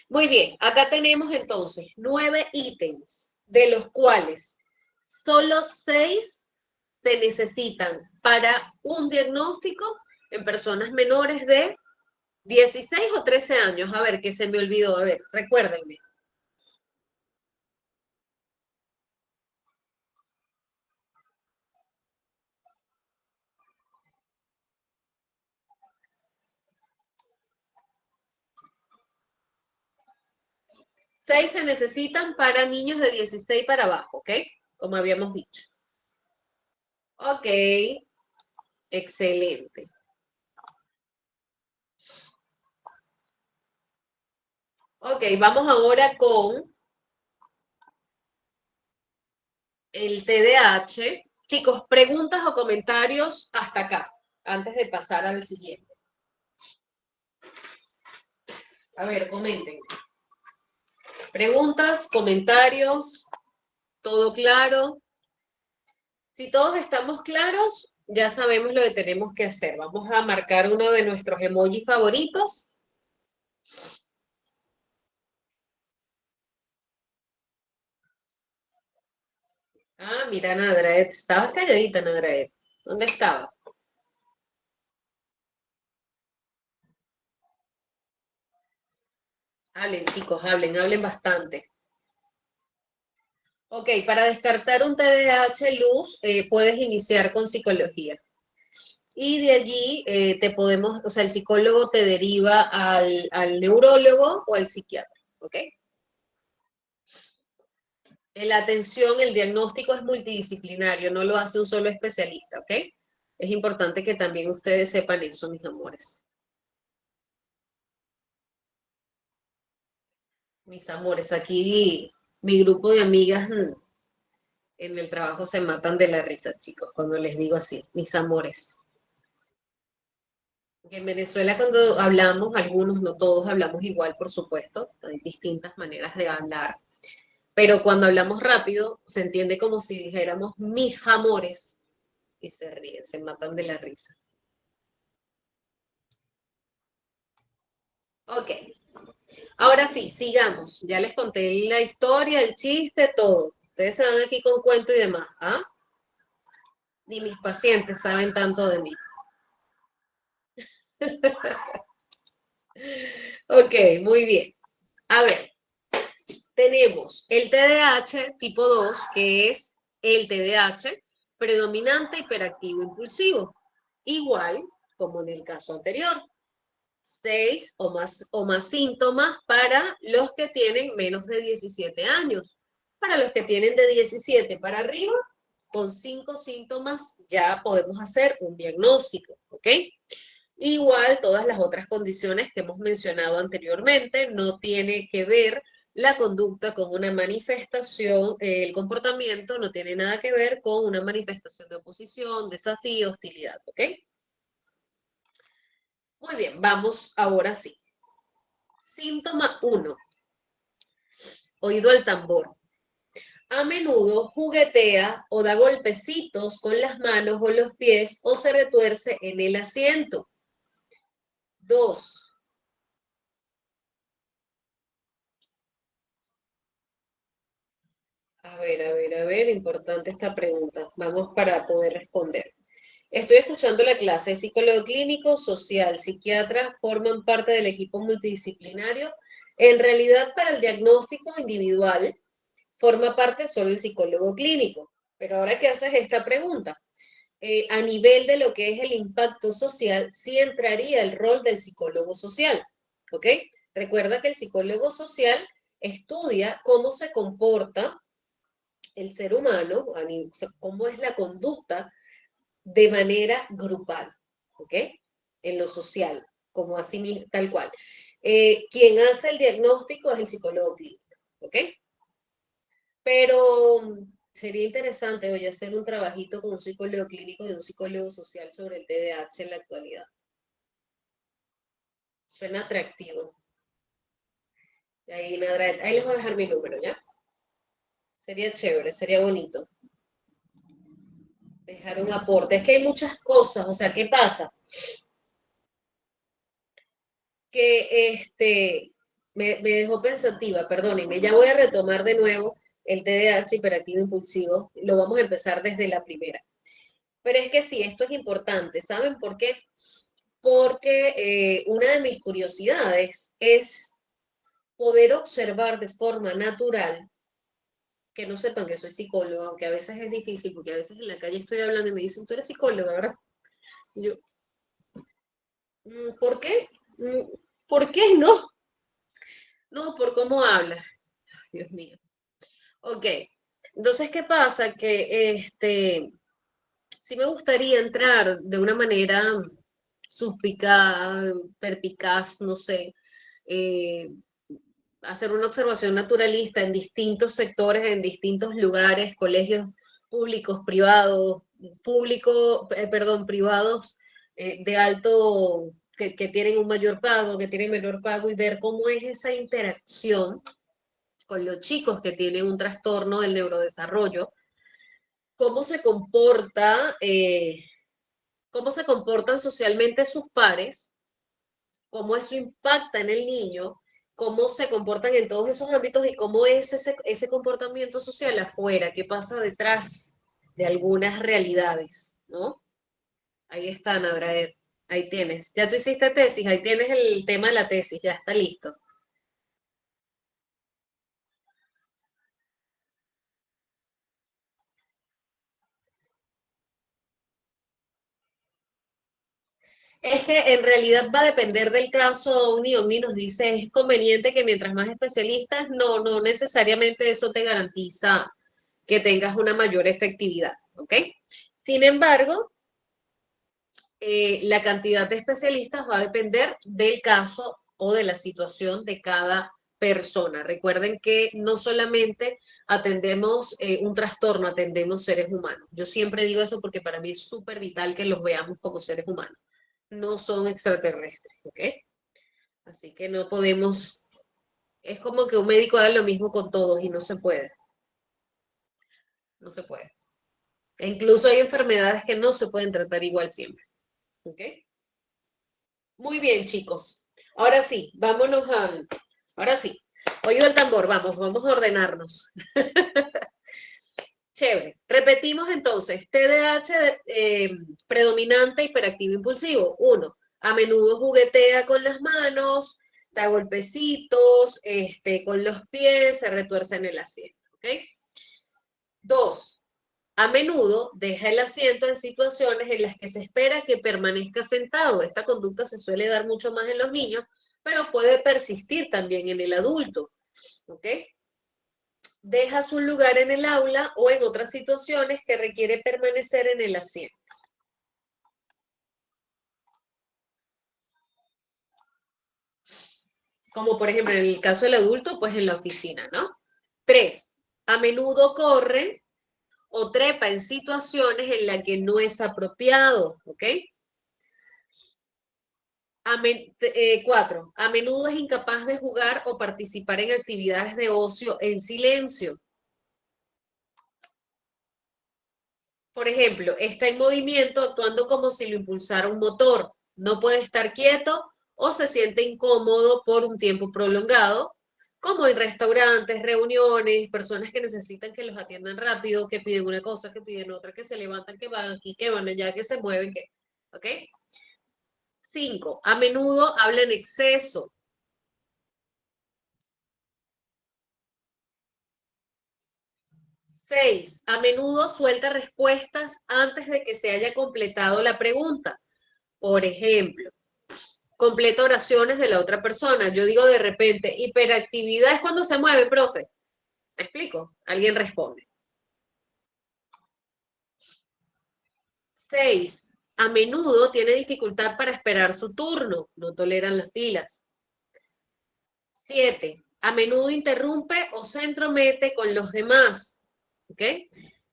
A: Muy bien, acá tenemos entonces 9 ítems, de los cuales solo 6 se necesitan para un diagnóstico en personas menores de 16 o 13 años. A ver, que se me olvidó. A ver, recuérdenme. 6 se necesitan para niños de 16 para abajo, ¿ok? Como habíamos dicho. Ok, excelente. Ok, vamos ahora con el TDAH. Chicos, preguntas o comentarios hasta acá, antes de pasar al siguiente. A ver, comenten. Preguntas, comentarios, ¿todo claro? Si todos estamos claros, ya sabemos lo que tenemos que hacer. Vamos a marcar uno de nuestros emojis favoritos. Ah, mira, Nadraet. Estabas calladita, Nadraet. ¿Dónde estaba? Hablen, chicos, hablen bastante. Ok, para descartar un TDAH luz, puedes iniciar con psicología. Y de allí o sea, el psicólogo te deriva al neurólogo o al psiquiatra, ¿ok? La atención, el diagnóstico es multidisciplinario, no lo hace un solo especialista, ¿ok? Es importante que también ustedes sepan eso, mis amores. Mis amores, aquí mi grupo de amigas en el trabajo se matan de la risa, chicos, cuando les digo así, mis amores. En Venezuela cuando hablamos, algunos, no todos hablamos igual, por supuesto, hay distintas maneras de hablar, pero cuando hablamos rápido se entiende como si dijéramos mis amores y se ríen, se matan de la risa. Ok, Ahora sí, sigamos. Ya les conté la historia, el chiste, todo. Ustedes se van aquí con cuento y demás, ¿ah? Ni mis pacientes saben tanto de mí. Ok, muy bien. A ver, tenemos el TDAH tipo 2, que es el TDAH predominante hiperactivo impulsivo, igual como en el caso anterior. 6 o más síntomas para los que tienen menos de 17 años. Para los que tienen de 17 para arriba, con 5 síntomas ya podemos hacer un diagnóstico, ¿ok? Igual todas las otras condiciones que hemos mencionado anteriormente, no tiene que ver la conducta con una manifestación, el comportamiento no tiene nada que ver con una manifestación de oposición, desafío, hostilidad, ¿ok? Muy bien, vamos ahora sí. Síntoma 1, oído al tambor. A menudo juguetea o da golpecitos con las manos o los pies o se retuerce en el asiento. 2. A ver, importante esta pregunta. Vamos para poder responder. Estoy escuchando la clase. Psicólogo clínico, social, psiquiatra forman parte del equipo multidisciplinario. En realidad, para el diagnóstico individual, forma parte solo el psicólogo clínico. Pero ahora que haces esta pregunta, a nivel de lo que es el impacto social, sí entraría el rol del psicólogo social, ¿ok? Recuerda que el psicólogo social estudia cómo se comporta el ser humano, cómo es la conducta de manera grupal, ¿ok? En lo social, como así tal cual. Quien hace el diagnóstico es el psicólogo clínico, ¿ok? Pero sería interesante hoy hacer un trabajito con un psicólogo clínico y un psicólogo social sobre el TDAH en la actualidad. Suena atractivo. Ahí les voy a dejar mi número, ¿ya? Sería chévere, sería bonito. Dejar un aporte. Es que hay muchas cosas, o sea, ¿qué pasa? Que me dejó pensativa, perdónenme, ya voy a retomar de nuevo el TDAH hiperactivo impulsivo, lo vamos a empezar desde la primera. Pero es que sí, esto es importante, ¿saben por qué? Porque una de mis curiosidades es poder observar de forma natural, que no sepan que soy psicóloga, aunque a veces es difícil, porque a veces en la calle estoy hablando y me dicen, tú eres psicóloga, ¿verdad? Y yo, ¿por qué? ¿Por qué no? No, por cómo hablas. Dios mío. Ok, entonces, ¿qué pasa? Que sí me gustaría entrar de una manera suspicaz, perpicaz, no sé, eh, hacer una observación naturalista en distintos sectores, en distintos lugares, colegios públicos, privados, perdón, privados de alto, que tienen un mayor pago, que tienen menor pago, y ver cómo es esa interacción con los chicos que tienen un trastorno del neurodesarrollo, cómo se comporta, cómo se comportan socialmente sus pares, cómo eso impacta en el niño, cómo se comportan en todos esos ámbitos y cómo es ese comportamiento social afuera, qué pasa detrás de algunas realidades, ¿no? Ahí está, Nadraed, ahí tienes. Ya tú hiciste tesis, ahí tienes el tema de la tesis, ya está listo. Es que en realidad va a depender del caso. Unión nos dice, es conveniente que mientras más especialistas, no necesariamente eso te garantiza que tengas una mayor efectividad, ¿ok? Sin embargo, la cantidad de especialistas va a depender del caso o de la situación de cada persona. Recuerden que no solamente atendemos un trastorno, atendemos seres humanos. Yo siempre digo eso porque para mí es súper vital que los veamos como seres humanos. No son extraterrestres, ¿ok? Así que no podemos, es como que un médico haga lo mismo con todos y no se puede, no se puede. E incluso hay enfermedades que no se pueden tratar igual siempre, ¿ok? Muy bien, chicos. Ahora sí, vámonos a Ahora sí, oído el tambor, vamos a ordenarnos. Chévere. Repetimos entonces, TDAH predominante, hiperactivo, impulsivo. 1, a menudo juguetea con las manos, da golpecitos, con los pies, se retuerce en el asiento. ¿Ok? 2, a menudo deja el asiento en situaciones en las que se espera que permanezca sentado. Esta conducta se suele dar mucho más en los niños, pero puede persistir también en el adulto. ¿Ok? Deja su lugar en el aula o en otras situaciones que requiere permanecer en el asiento. Como por ejemplo en el caso del adulto, pues en la oficina, ¿no? 3, a menudo corre o trepa en situaciones en las que no es apropiado, ¿ok? 4, a menudo es incapaz de jugar o participar en actividades de ocio en silencio. Por ejemplo, está en movimiento actuando como si lo impulsara un motor. No puede estar quieto o se siente incómodo por un tiempo prolongado, como en restaurantes, reuniones, personas que necesitan que los atiendan rápido, que piden una cosa, que piden otra, que se levantan, que van aquí, que van allá, que se mueven, que, ¿ok? 5, a menudo habla en exceso. 6, a menudo suelta respuestas antes de que se haya completado la pregunta. Por ejemplo, completa oraciones de la otra persona. Yo digo de repente, hiperactividad es cuando se mueve, profe. ¿Me explico? Alguien responde. 6, a menudo tiene dificultad para esperar su turno. No toleran las filas. 7, a menudo interrumpe o se entromete con los demás. ¿Ok?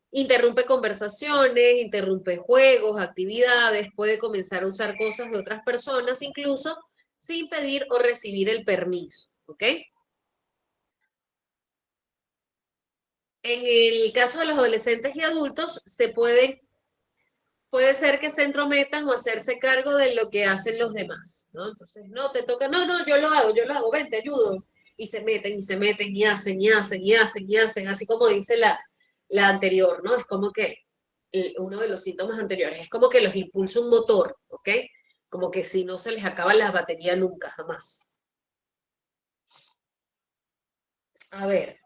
A: Interrumpe conversaciones, interrumpe juegos, actividades, puede comenzar a usar cosas de otras personas, incluso sin pedir o recibir el permiso. ¿Ok? En el caso de los adolescentes y adultos, puede ser que se entrometan o hacerse cargo de lo que hacen los demás, ¿no? Entonces, no, te toca, no, no, yo lo hago, ven, te ayudo. Y se meten y hacen, y hacen, y hacen, y hacen, así como dice la anterior, ¿no? Es como que uno de los síntomas anteriores, es como que los impulsa un motor, ¿ok? Como que si no se les acaba la batería nunca, jamás. A ver,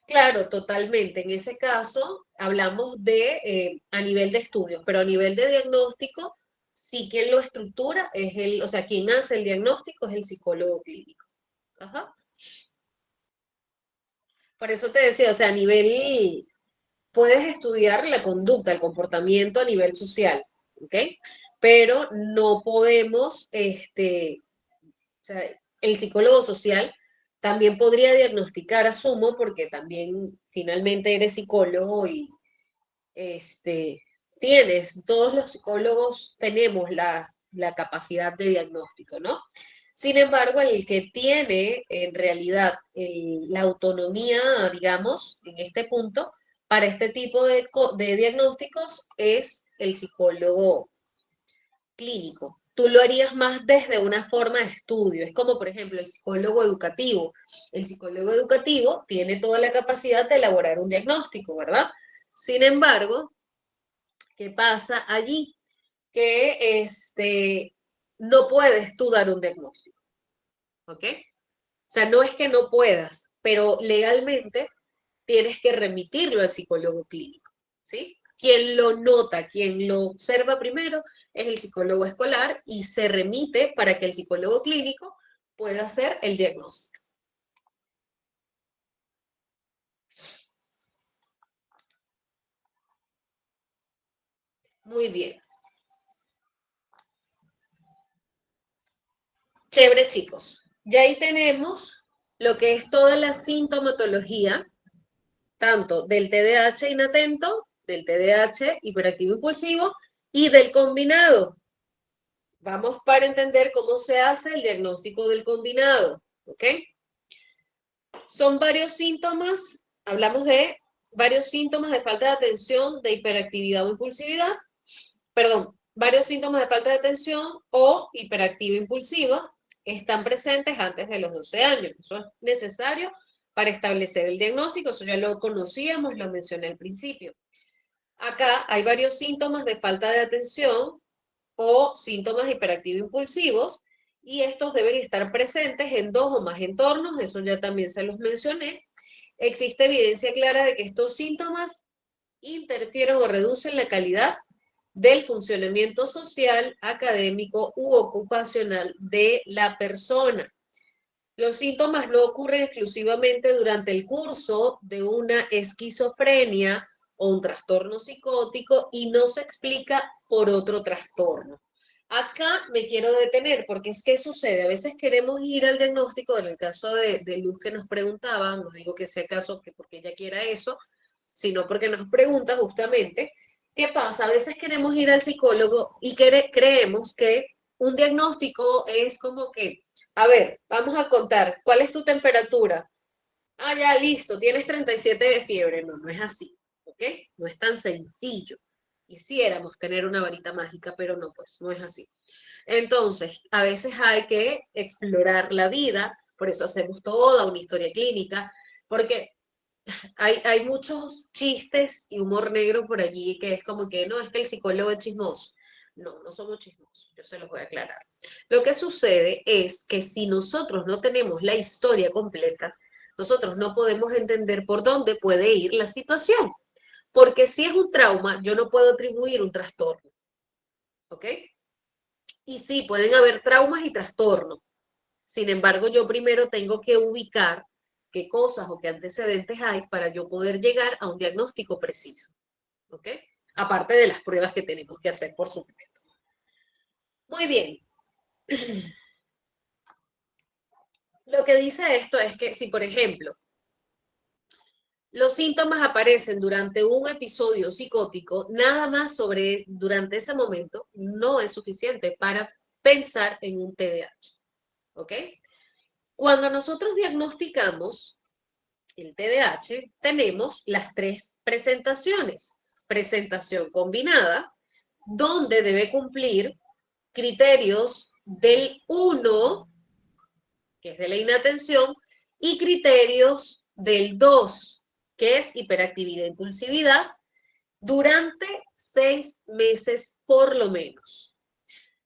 A: claro, totalmente. En ese caso, hablamos de a nivel de estudios, pero a nivel de diagnóstico, sí quien lo estructura es o sea, quien hace el diagnóstico es el psicólogo clínico. Ajá. Por eso te decía, o sea, a nivel, puedes estudiar la conducta, el comportamiento a nivel social, ¿ok? Pero no podemos, o sea, el psicólogo social también podría diagnosticar, asumo, porque también finalmente eres psicólogo y este, todos los psicólogos tenemos la capacidad de diagnóstico, ¿no? Sin embargo, el que tiene en realidad la autonomía, digamos, en este punto, para este tipo de diagnósticos es el psicólogo clínico. Tú lo harías más desde una forma de estudio. Es como, por ejemplo, el psicólogo educativo. El psicólogo educativo tiene toda la capacidad de elaborar un diagnóstico, ¿verdad? Sin embargo, ¿qué pasa allí? Que no puedes tú dar un diagnóstico, ¿ok? O sea, no es que no puedas, pero legalmente tienes que remitirlo al psicólogo clínico, ¿sí? Quien lo nota, quien lo observa primero es el psicólogo escolar y se remite para que el psicólogo clínico pueda hacer el diagnóstico. Muy bien. Chévere, chicos. Ya ahí tenemos lo que es toda la sintomatología, tanto del TDAH inatento, del TDAH hiperactivo impulsivo y del combinado. Vamos para entender cómo se hace el diagnóstico del combinado, ¿ok? Son varios síntomas, hablamos de varios síntomas de falta de atención, de hiperactividad o impulsividad, perdón, varios síntomas de falta de atención o hiperactiva impulsiva están presentes antes de los 12 años. Eso es necesario para establecer el diagnóstico, eso ya lo conocíamos, lo mencioné al principio. Acá hay varios síntomas de falta de atención o síntomas hiperactivos impulsivos y estos deben estar presentes en 2 o más entornos, eso ya también se los mencioné. Existe evidencia clara de que estos síntomas interfieren o reducen la calidad del funcionamiento social, académico u ocupacional de la persona. Los síntomas no ocurren exclusivamente durante el curso de una esquizofrenia o un trastorno psicótico y no se explica por otro trastorno. Acá me quiero detener porque es que sucede, a veces queremos ir al diagnóstico, en el caso de Luz que nos preguntaba, no digo que sea caso que porque ella quiera eso, sino porque nos pregunta justamente, ¿qué pasa? A veces queremos ir al psicólogo y creemos que un diagnóstico es como que, a ver, vamos a contar, ¿cuál es tu temperatura? Ah, ya, listo, tienes 37 de fiebre. No, no es así, ¿ok? No es tan sencillo. Quisiéramos tener una varita mágica, pero no, pues no es así. Entonces, a veces hay que explorar la vida, por eso hacemos toda una historia clínica, porque hay muchos chistes y humor negro por allí que es como que no, es que el psicólogo es chismoso. No, no somos chismosos, yo se los voy a aclarar. Lo que sucede es que si nosotros no tenemos la historia completa, nosotros no podemos entender por dónde puede ir la situación. Porque si es un trauma, yo no puedo atribuir un trastorno. ¿Ok? Y sí, pueden haber traumas y trastornos. Sin embargo, yo primero tengo que ubicar qué cosas o qué antecedentes hay para yo poder llegar a un diagnóstico preciso. ¿Ok? Aparte de las pruebas que tenemos que hacer, por supuesto. Muy bien. Lo que dice esto es que si, por ejemplo, los síntomas aparecen durante un episodio psicótico, nada más durante ese momento no es suficiente para pensar en un TDAH. ¿Ok? Cuando nosotros diagnosticamos el TDAH, tenemos las 3 presentaciones. Presentación combinada, donde debe cumplir criterios del 1, que es de la inatención, y criterios del 2, que es hiperactividad e impulsividad, durante 6 meses por lo menos.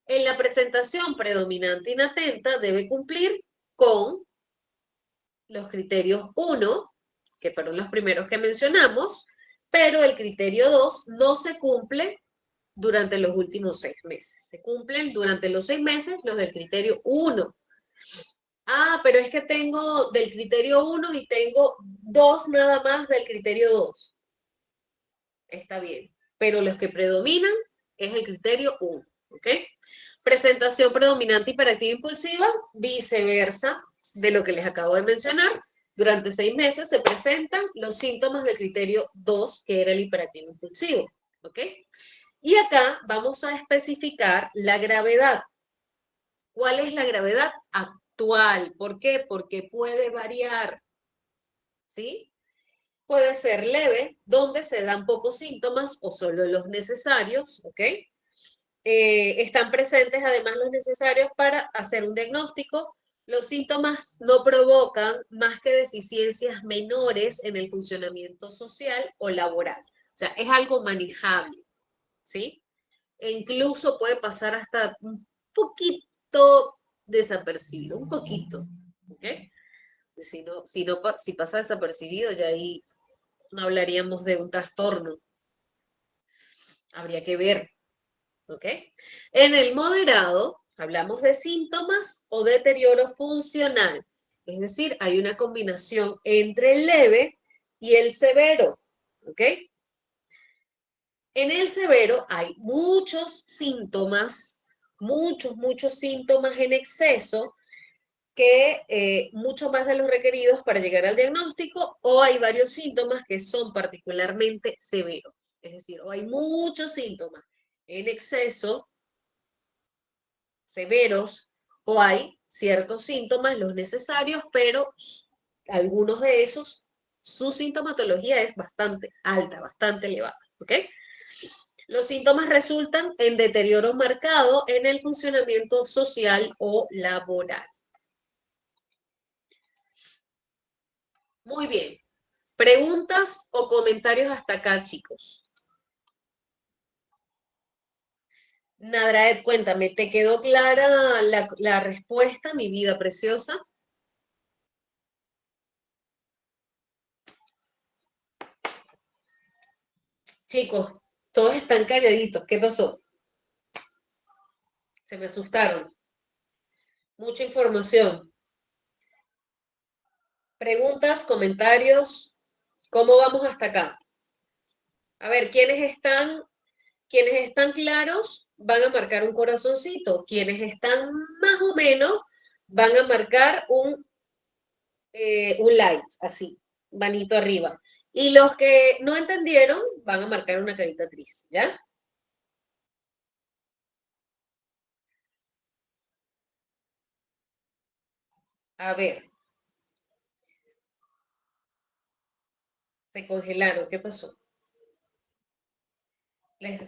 A: En la presentación predominante inatenta debe cumplir con los criterios 1, que fueron los primeros que mencionamos, pero el criterio 2 no se cumple durante los últimos 6 meses. Se cumplen durante los 6 meses los del criterio 1. Ah, pero es que tengo del criterio 1 y tengo 2 nada más del criterio 2. Está bien, pero los que predominan es el criterio 1, ¿ok? Presentación predominante hiperactiva impulsiva, viceversa de lo que les acabo de mencionar. Durante 6 meses se presentan los síntomas del criterio 2, que era el hiperactivo impulsivo, ¿ok? Y acá vamos a especificar la gravedad. ¿Cuál es la gravedad actual? ¿Por qué? Porque puede variar, ¿sí? Puede ser leve, donde se dan pocos síntomas o solo los necesarios, ¿ok? Están presentes además los necesarios para hacer un diagnóstico. Los síntomas no provocan más que deficiencias menores en el funcionamiento social o laboral. O sea, es algo manejable, ¿sí? E incluso puede pasar hasta un poquito desapercibido, un poquito, ¿ok? Si pasa desapercibido, ya ahí no hablaríamos de un trastorno. Habría que ver, ¿ok? En el moderado, hablamos de síntomas o deterioro funcional. Es decir, hay una combinación entre el leve y el severo, ¿ok? En el severo hay muchos síntomas, muchos síntomas en exceso que mucho más de los requeridos para llegar al diagnóstico, o hay varios síntomas que son particularmente severos. Es decir, o hay muchos síntomas en exceso, severos, o hay ciertos síntomas, los necesarios, pero algunos de esos, su sintomatología es bastante alta, bastante elevada. ¿Ok? Los síntomas resultan en deterioro marcado en el funcionamiento social o laboral. Muy bien. ¿Preguntas o comentarios hasta acá, chicos? Nadraed, cuéntame, ¿te quedó clara la respuesta, mi vida preciosa? Chicos, todos están calladitos. ¿Qué pasó? Se me asustaron. Mucha información. Preguntas, comentarios. ¿Cómo vamos hasta acá? A ver, quienes están claros van a marcar un corazoncito. Quienes están más o menos van a marcar un like, así, manito arriba. Y los que no entendieron van a marcar una carita triste, ¿ya? A ver, se congelaron, ¿qué pasó? Les...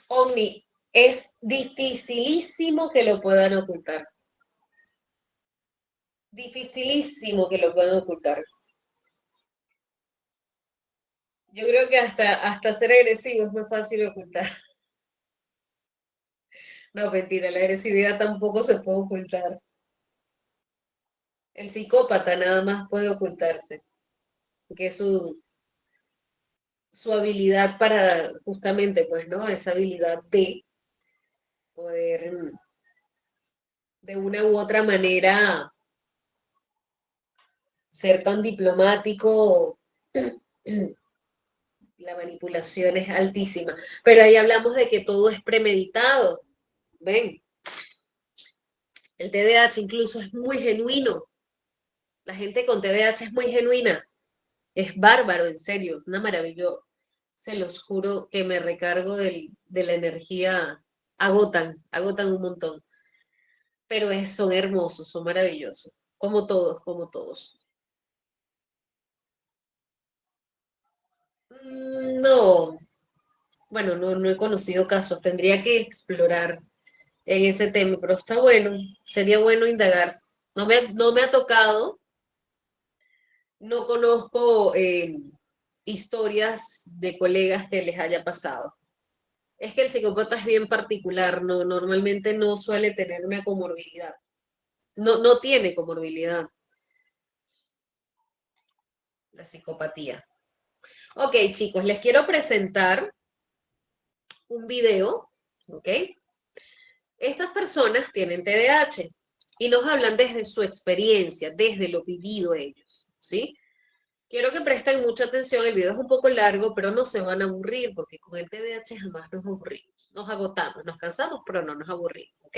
A: Omni, es dificilísimo que lo puedan ocultar. Dificilísimo que lo puedan ocultar. Yo creo que hasta ser agresivo es más fácil ocultar. No, mentira, la agresividad tampoco se puede ocultar. El psicópata nada más puede ocultarse, que es su habilidad para, justamente, pues, ¿no? Esa habilidad de poder, de una u otra manera, ser tan diplomático, la manipulación es altísima. Pero ahí hablamos de que todo es premeditado. Ven, el TDAH incluso es muy genuino. La gente con TDAH es muy genuina. Es bárbaro, en serio, una maravilla. Se los juro que me recargo de la energía. Agotan un montón. Pero son hermosos, son maravillosos. Como todos, como todos. No, bueno, no he conocido casos. Tendría que explorar en ese tema, pero está bueno. Sería bueno indagar. No me ha tocado, no conozco historias de colegas que les haya pasado. Es que el psicópata es bien particular, no, normalmente no suele tener una comorbilidad. No tiene comorbilidad la psicopatía. Ok, chicos, les quiero presentar un video, ¿ok? Estas personas tienen TDAH y nos hablan desde su experiencia, desde lo vivido ellos, ¿sí? Quiero que presten mucha atención, el video es un poco largo, pero no se van a aburrir, porque con el TDAH jamás nos aburrimos. Nos agotamos, nos cansamos, pero no nos aburrimos, ¿ok?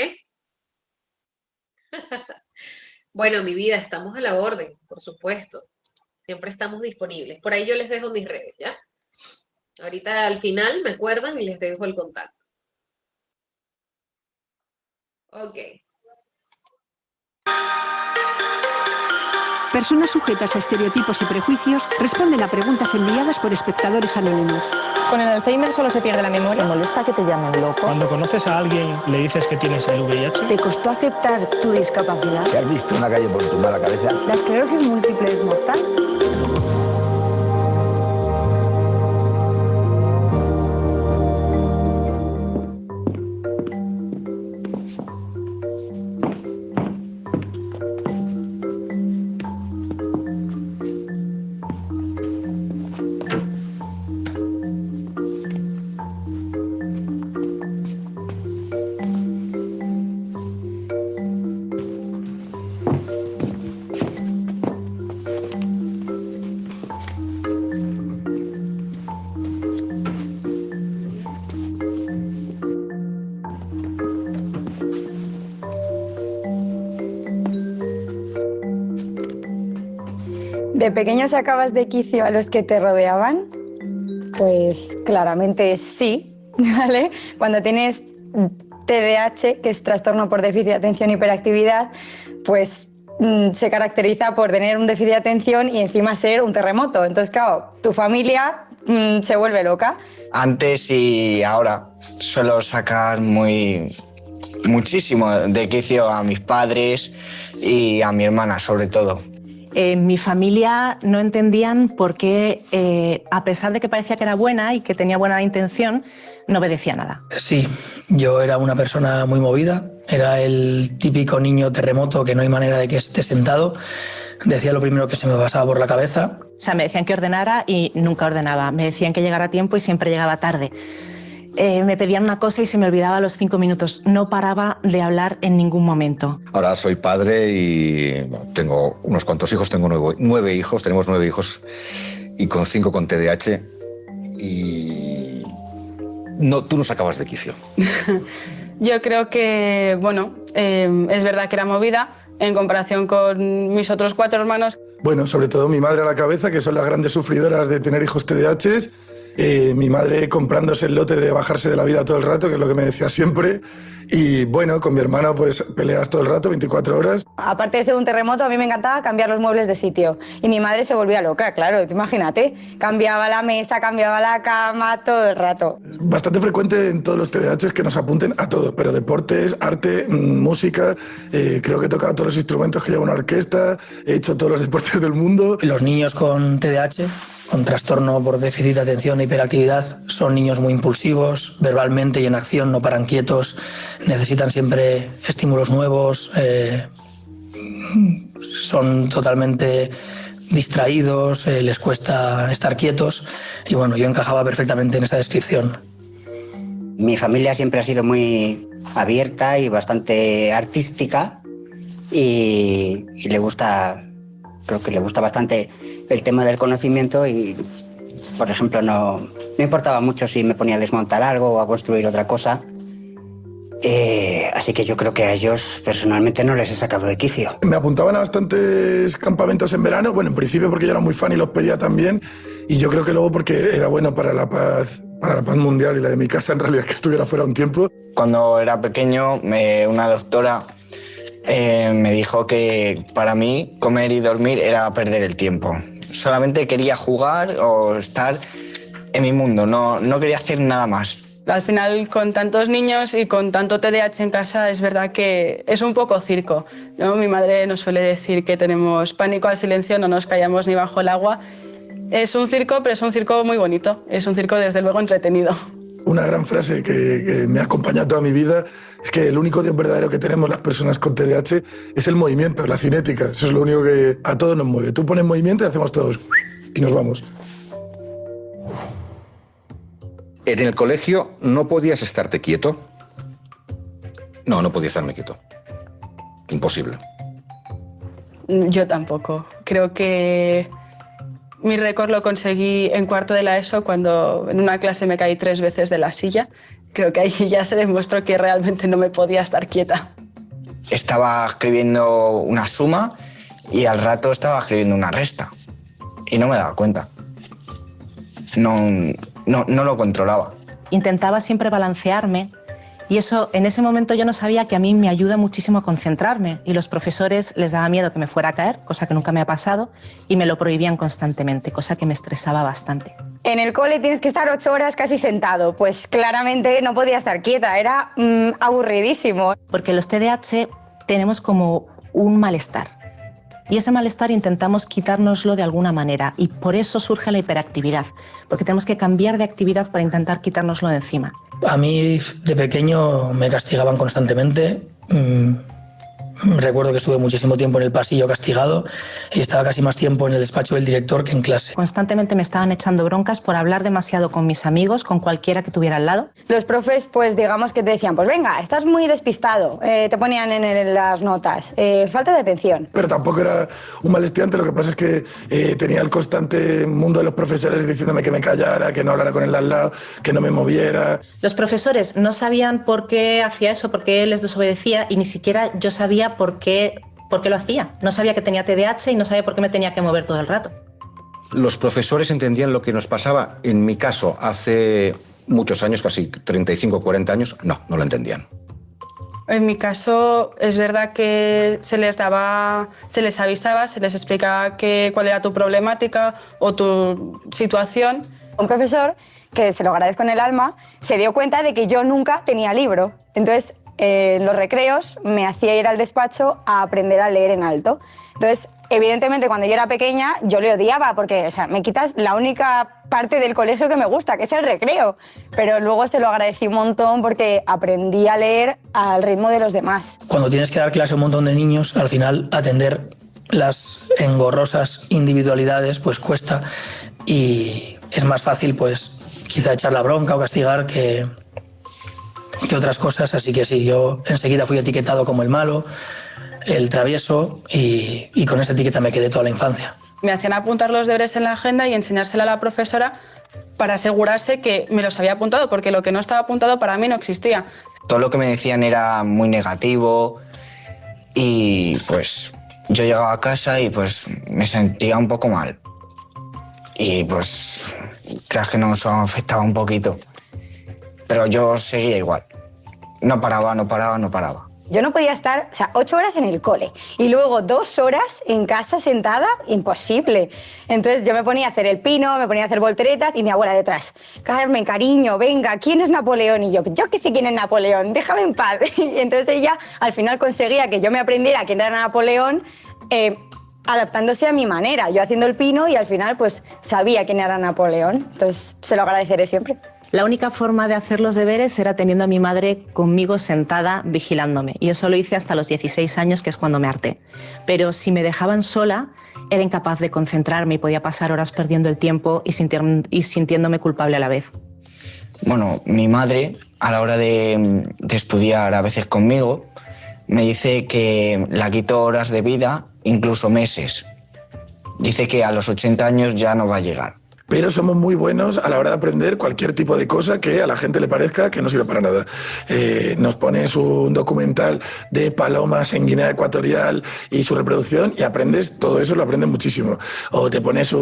A: Bueno, mi vida, estamos a la orden, por supuesto. Siempre estamos disponibles. Por ahí yo les dejo mis redes, ¿ya? Ahorita al final me acuerdan y les dejo el contacto. Ok.
B: Personas sujetas a estereotipos y prejuicios responden a preguntas enviadas por espectadores anónimos.
C: ¿Con el Alzheimer solo se pierde la memoria?
D: ¿Te molesta que te llamen loco?
E: Cuando conoces a alguien, le dices que tienes el VIH.
F: ¿Te costó aceptar tu discapacidad?
G: ¿Te has visto una calle por tumbar la cabeza?
F: ¿La esclerosis múltiple es mortal?
C: ¿De pequeño sacabas de quicio a los que te rodeaban? Pues claramente sí, ¿vale? Cuando tienes TDAH, que es trastorno por déficit de atención y hiperactividad, pues se caracteriza por tener un déficit de atención y encima ser un terremoto. Entonces, claro, tu familia se vuelve loca.
D: Antes y ahora suelo sacar muchísimo de quicio a mis padres y a mi hermana, sobre todo.
H: En mi familia no entendían por qué, a pesar de que parecía que era buena y que tenía buena intención, no obedecía nada.
E: Sí, yo era una persona muy movida, era el típico niño terremoto que no hay manera de que esté sentado. Decía lo primero que se me pasaba por la cabeza.
H: O sea, me decían que ordenara y nunca ordenaba. Me decían que llegara a tiempo y siempre llegaba tarde. Me pedían una cosa y se me olvidaba a los 5 minutos. No paraba de hablar en ningún momento.
G: Ahora soy padre y bueno, tengo unos cuantos hijos, tengo 9 hijos, tenemos 9 hijos y con 5 con TDAH y no, tú nos acabas de quicio.
I: Yo creo que, bueno, es verdad que era movida en comparación con mis otros 4 hermanos.
J: Bueno, sobre todo mi madre a la cabeza, que son las grandes sufridoras de tener hijos TDAH. Mi madre comprándose el lote de bajarse de la vida todo el rato, que es lo que me decía siempre. Y bueno, con mi hermano pues peleas todo el rato, 24 horas.
C: Aparte de ser un terremoto, a mí me encantaba cambiar los muebles de sitio. Y mi madre se volvía loca, claro, imagínate. Cambiaba la mesa, cambiaba la cama, todo el rato.
J: Bastante frecuente en todos los TDAHs que nos apunten a todo, pero deportes, arte, música. Creo que he tocado todos los instrumentos que lleva una orquesta, he hecho todos los deportes del mundo.
E: Los niños con TDAH, con trastorno por déficit de atención e hiperactividad, son niños muy impulsivos, verbalmente y en acción no paran quietos, necesitan siempre estímulos nuevos, son totalmente distraídos, les cuesta estar quietos y bueno, yo encajaba perfectamente en esa descripción.
K: Mi familia siempre ha sido muy abierta y bastante artística y le gusta, creo que le gusta bastante el tema del conocimiento y, por ejemplo, no me importaba mucho si me ponía a desmontar algo o a construir otra cosa. Así que yo creo que a ellos personalmente no les he sacado de quicio.
J: Me apuntaban a bastantes campamentos en verano, bueno, en principio porque yo era muy fan y los pedía también, y yo creo que luego porque era bueno para la paz mundial y la de mi casa, en realidad, que estuviera fuera un tiempo.
D: Cuando era pequeño, una doctora me dijo que para mí comer y dormir era perder el tiempo. Solamente quería jugar o estar en mi mundo, no quería hacer nada más.
I: Al final, con tantos niños y con tanto TDAH en casa, es verdad que es un poco circo, ¿no? Mi madre nos suele decir que tenemos pánico al silencio, no nos callamos ni bajo el agua. Es un circo, pero es un circo muy bonito, es un circo desde luego entretenido.
J: Una gran frase que me ha acompañado toda mi vida es que el único Dios verdadero que tenemos las personas con TDAH es el movimiento, la cinética. Eso es lo único que a todos nos mueve. Tú pones movimiento y hacemos todos y nos vamos.
G: ¿En el colegio no podías estarte quieto? No podía estarme quieto. Imposible.
I: Yo tampoco. Creo que mi récord lo conseguí en cuarto de la ESO cuando en una clase me caí 3 veces de la silla. Creo que ahí ya se demostró que realmente no me podía estar quieta.
D: Estaba escribiendo una suma y al rato estaba escribiendo una resta y no me daba cuenta. No lo controlaba.
H: Intentaba siempre balancearme y eso, en ese momento yo no sabía que a mí me ayuda muchísimo a concentrarme y los profesores les daba miedo que me fuera a caer, cosa que nunca me ha pasado, y me lo prohibían constantemente, cosa que me estresaba bastante.
C: En el cole tienes que estar 8 horas casi sentado, pues claramente no podía estar quieta, era aburridísimo.
H: Porque los TDAH tenemos como un malestar. Y ese malestar intentamos quitárnoslo de alguna manera y por eso surge la hiperactividad, porque tenemos que cambiar de actividad para intentar quitárnoslo de encima.
E: A mí de pequeño me castigaban constantemente. Recuerdo que estuve muchísimo tiempo en el pasillo castigado y estaba casi más tiempo en el despacho del director que en clase.
H: Constantemente me estaban echando broncas por hablar demasiado con mis amigos, con cualquiera que tuviera al lado.
C: Los profes, pues digamos que te decían, pues venga, estás muy despistado, te ponían en las notas, falta de atención.
J: Pero tampoco era un mal estudiante, lo que pasa es que tenía el constante mundo de los profesores diciéndome que me callara, que no hablara con el al lado, que no me moviera.
H: Los profesores no sabían por qué hacía eso, por qué les desobedecía y ni siquiera yo sabía por qué lo hacía. No sabía que tenía TDAH y no sabía por qué me tenía que mover todo el rato.
G: Los profesores entendían lo que nos pasaba. En mi caso, hace muchos años, casi 35 o 40 años, no lo entendían.
I: En mi caso es verdad que se les avisaba, se les explicaba cuál era tu problemática o tu situación.
C: Un profesor, que se lo agradezco en el alma, se dio cuenta de que yo nunca tenía libro. Entonces, en los recreos me hacía ir al despacho a aprender a leer en alto. Entonces, evidentemente, cuando yo era pequeña, yo le odiaba porque, o sea, me quitas la única parte del colegio que me gusta, que es el recreo. Pero luego se lo agradecí un montón porque aprendí a leer al ritmo de los demás.
E: Cuando tienes que dar clase a un montón de niños, al final atender las engorrosas individualidades pues cuesta y es más fácil pues quizá echar la bronca o castigar que otras cosas. Así que sí, yo enseguida fui etiquetado como el malo, el travieso y con esa etiqueta me quedé toda la infancia.
I: Me hacían apuntar los deberes en la agenda y enseñársela a la profesora para asegurarse que me los había apuntado, porque lo que no estaba apuntado para mí no existía.
D: Todo lo que me decían era muy negativo y pues yo llegaba a casa y pues me sentía un poco mal. Y pues creas que no, eso afectaba un poquito. Pero yo seguía igual. No paraba.
C: Yo no podía estar, 8 horas en el cole y luego 2 horas en casa sentada, imposible. Entonces yo me ponía a hacer el pino, me ponía a hacer volteretas y mi abuela detrás. Carmen, cariño, venga, ¿quién es Napoleón? Y yo que sé quién es Napoleón, déjame en paz. Y entonces ella al final conseguía que yo me aprendiera quién era Napoleón, adaptándose a mi manera. Yo haciendo el pino y al final pues sabía quién era Napoleón. Entonces se lo agradeceré siempre.
H: La única forma de hacer los deberes era teniendo a mi madre conmigo sentada vigilándome. Y eso lo hice hasta los 16 años, que es cuando me harté. Pero si me dejaban sola, era incapaz de concentrarme y podía pasar horas perdiendo el tiempo y sintiéndome culpable a la vez.
D: Bueno, mi madre, a la hora de estudiar a veces conmigo, me dice que la quito horas de vida, incluso meses. Dice que a los 80 años ya no va a llegar.
J: Pero somos muy buenos a la hora de aprender cualquier tipo de cosa que a la gente le parezca que no sirve para nada. Nos pones un documental de palomas en Guinea Ecuatorial y su reproducción y aprendes, todo eso lo aprendes muchísimo. O te pones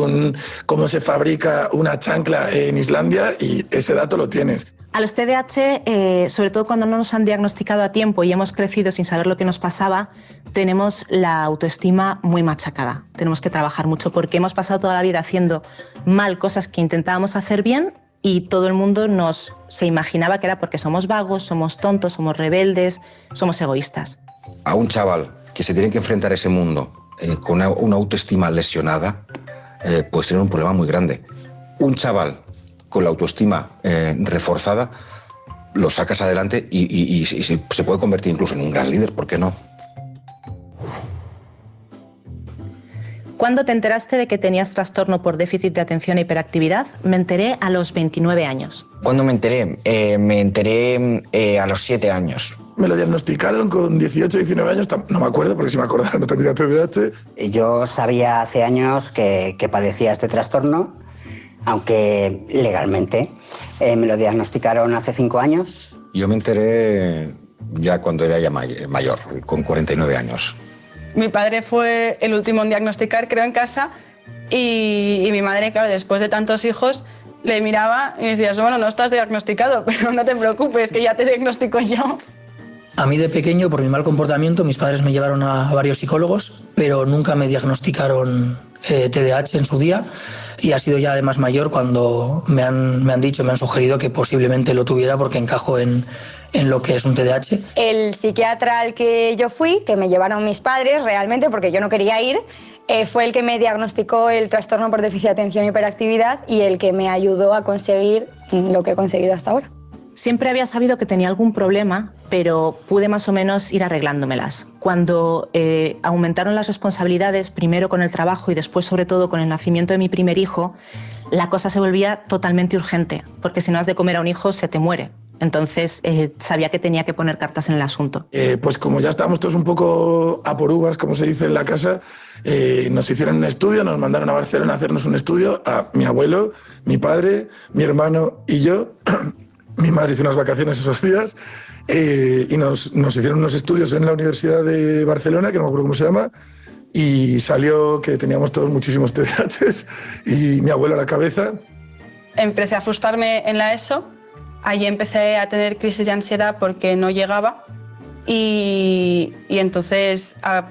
J: cómo se fabrica una chancla en Islandia y ese dato lo tienes.
H: A los TDAH, sobre todo cuando no nos han diagnosticado a tiempo y hemos crecido sin saber lo que nos pasaba, tenemos la autoestima muy machacada. Tenemos que trabajar mucho porque hemos pasado toda la vida haciendo mal cosas que intentábamos hacer bien y todo el mundo se imaginaba que era porque somos vagos, somos tontos, somos rebeldes, somos egoístas.
G: A un chaval que se tiene que enfrentar a ese mundo con una autoestima lesionada puede ser un problema muy grande. Un chaval con la autoestima reforzada lo sacas adelante y se puede convertir incluso en un gran líder, ¿por qué no?
H: ¿Cuándo te enteraste de que tenías trastorno por déficit de atención e hiperactividad? Me enteré a los 29 años.
D: ¿Cuándo me enteré? Me enteré a los 7 años.
J: Me lo diagnosticaron con 18, 19 años, no me acuerdo, porque si me acordara no tendría TDAH.
K: Yo sabía hace años que padecía este trastorno, aunque legalmente me lo diagnosticaron hace 5 años.
G: Yo me enteré ya cuando era ya mayor, con 49 años.
I: Mi padre fue el último en diagnosticar, creo, en casa, y mi madre, claro, después de tantos hijos, le miraba y decía, bueno, no estás diagnosticado, pero no te preocupes, que ya te diagnostico yo.
E: A mí de pequeño, por mi mal comportamiento, mis padres me llevaron a varios psicólogos, pero nunca me diagnosticaron TDAH en su día. Y ha sido ya de más mayor cuando me han dicho, me han sugerido que posiblemente lo tuviera porque encajo en lo que es un TDAH.
C: El psiquiatra al que yo fui, que me llevaron mis padres realmente porque yo no quería ir, fue el que me diagnosticó el trastorno por déficit de atención e hiperactividad y el que me ayudó a conseguir lo que he conseguido hasta ahora.
H: Siempre había sabido que tenía algún problema, pero pude más o menos ir arreglándomelas. Cuando aumentaron las responsabilidades, primero con el trabajo y después sobre todo con el nacimiento de mi primer hijo, la cosa se volvía totalmente urgente, porque si no has de comer a un hijo se te muere. Entonces sabía que tenía que poner cartas en el asunto.
J: Pues como ya estábamos todos un poco a por uvas, como se dice en la casa, nos hicieron un estudio, nos mandaron a Barcelona a hacernos un estudio a mi abuelo, mi padre, mi hermano y yo. Mi madre hizo unas vacaciones esos días y nos hicieron unos estudios en la Universidad de Barcelona, que no me acuerdo cómo se llama, y salió que teníamos todos muchísimos TDAHs y mi abuelo a la cabeza.
I: Empecé a frustrarme en la ESO. Allí empecé a tener crisis de ansiedad porque no llegaba. y entonces a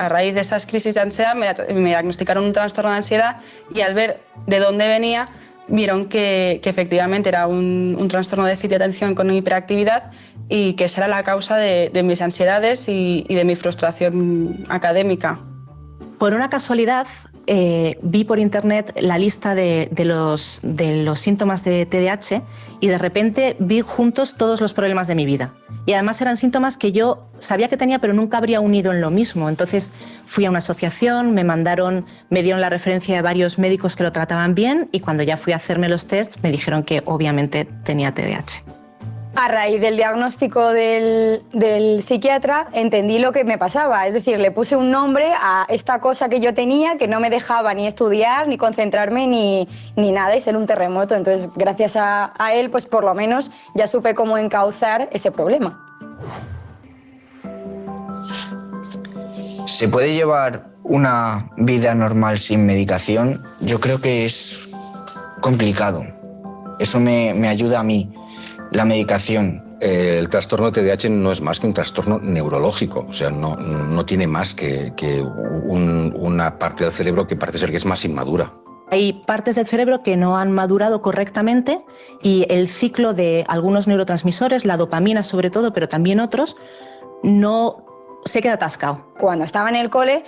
I: raíz de esas crisis de ansiedad me diagnosticaron un trastorno de ansiedad y al ver de dónde venía vieron que efectivamente era un trastorno de déficit de atención con hiperactividad y que esa era la causa de mis ansiedades y de mi frustración académica.
H: Por una casualidad, vi por internet la lista de los síntomas de TDAH y de repente vi juntos todos los problemas de mi vida. Y además eran síntomas que yo sabía que tenía, pero nunca habría unido en lo mismo. Entonces fui a una asociación, me dieron la referencia de varios médicos que lo trataban bien y cuando ya fui a hacerme los tests me dijeron que obviamente tenía TDAH.
C: A raíz del diagnóstico del psiquiatra entendí lo que me pasaba, es decir, le puse un nombre a esta cosa que yo tenía que no me dejaba ni estudiar, ni concentrarme, ni nada, y ser un terremoto. Entonces, gracias a él, pues por lo menos ya supe cómo encauzar ese problema.
D: ¿Se puede llevar una vida normal sin medicación? Yo creo que es complicado. Eso me ayuda a mí. La medicación.
G: El trastorno de TDAH no es más que un trastorno neurológico, o sea, no tiene más que una parte del cerebro que parece ser que es más inmadura.
H: Hay partes del cerebro que no han madurado correctamente y el ciclo de algunos neurotransmisores, la dopamina sobre todo, pero también otros, no se queda atascado.
C: Cuando estaba en el cole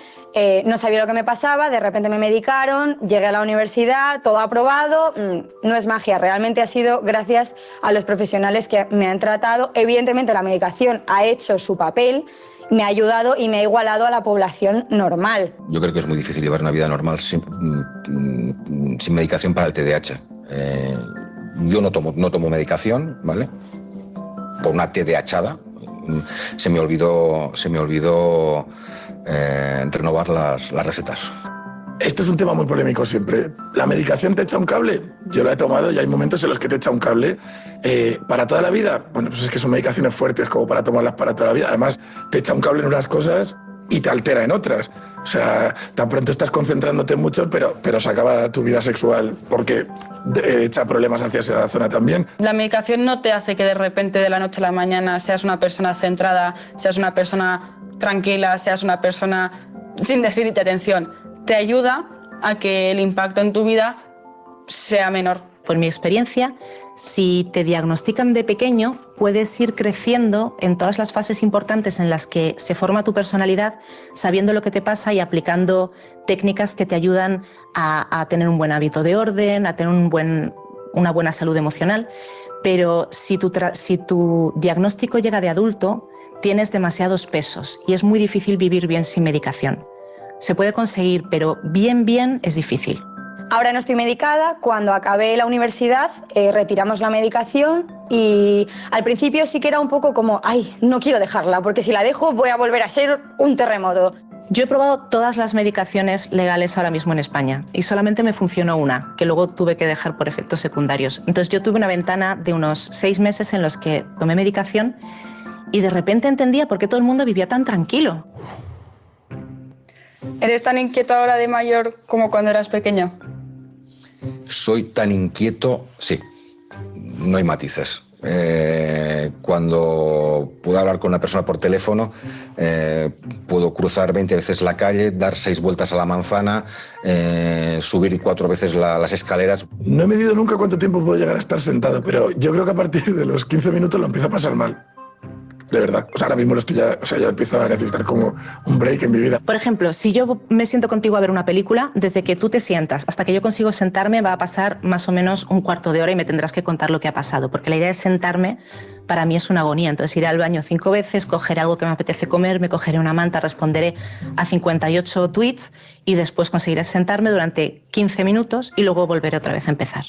C: no sabía lo que me pasaba, de repente me medicaron, llegué a la universidad, todo aprobado, no es magia, realmente ha sido gracias a los profesionales que me han tratado. Evidentemente la medicación ha hecho su papel, me ha ayudado y me ha igualado a la población normal.
G: Yo creo que es muy difícil llevar una vida normal sin medicación para el TDAH. Yo no tomo medicación, ¿vale? Por una TDAHada. Se me olvidó renovar las recetas.
J: Esto es un tema muy polémico siempre. ¿La medicación te echa un cable? Yo la he tomado y hay momentos en los que te echa un cable. ¿Para toda la vida? Bueno, pues es que son medicaciones fuertes como para tomarlas para toda la vida. Además, te echa un cable en unas cosas y te altera en otras. O sea, tan pronto estás concentrándote mucho, pero se acaba tu vida sexual porque echa problemas hacia esa zona también.
I: La medicación no te hace que de repente de la noche a la mañana seas una persona centrada, seas una persona tranquila, seas una persona sin déficit de atención. Te ayuda a que el impacto en tu vida sea menor.
H: Por mi experiencia, si te diagnostican de pequeño, puedes ir creciendo en todas las fases importantes en las que se forma tu personalidad, sabiendo lo que te pasa y aplicando técnicas que te ayudan a tener un buen hábito de orden, a tener una buena salud emocional. Pero si tu diagnóstico llega de adulto, tienes demasiados pesos y es muy difícil vivir bien sin medicación. Se puede conseguir, pero bien es difícil.
C: Ahora no estoy medicada, cuando acabé la universidad retiramos la medicación y al principio sí que era un poco como, ay, no quiero dejarla, porque si la dejo voy a volver a ser un terremoto.
H: Yo he probado todas las medicaciones legales ahora mismo en España y solamente me funcionó una, que luego tuve que dejar por efectos secundarios. Entonces yo tuve una ventana de unos 6 meses en los que tomé medicación y de repente entendía por qué todo el mundo vivía tan tranquilo.
I: ¿Eres tan inquieto ahora de mayor como cuando eras pequeño?
G: Soy tan inquieto, sí, no hay matices. Cuando puedo hablar con una persona por teléfono, puedo cruzar 20 veces la calle, dar 6 vueltas a la manzana, subir 4 veces las escaleras.
J: No he medido nunca cuánto tiempo puedo llegar a estar sentado, pero yo creo que a partir de los 15 minutos lo empiezo a pasar mal. De verdad. O sea, ahora mismo ya empiezo a necesitar como un break en mi vida.
H: Por ejemplo, si yo me siento contigo a ver una película, desde que tú te sientas hasta que yo consigo sentarme va a pasar más o menos un cuarto de hora y me tendrás que contar lo que ha pasado, porque la idea de sentarme para mí es una agonía. Entonces iré al baño 5 veces, cogeré algo que me apetece comer, me cogeré una manta, responderé a 58 tweets y después conseguiré sentarme durante 15 minutos y luego volveré otra vez a empezar.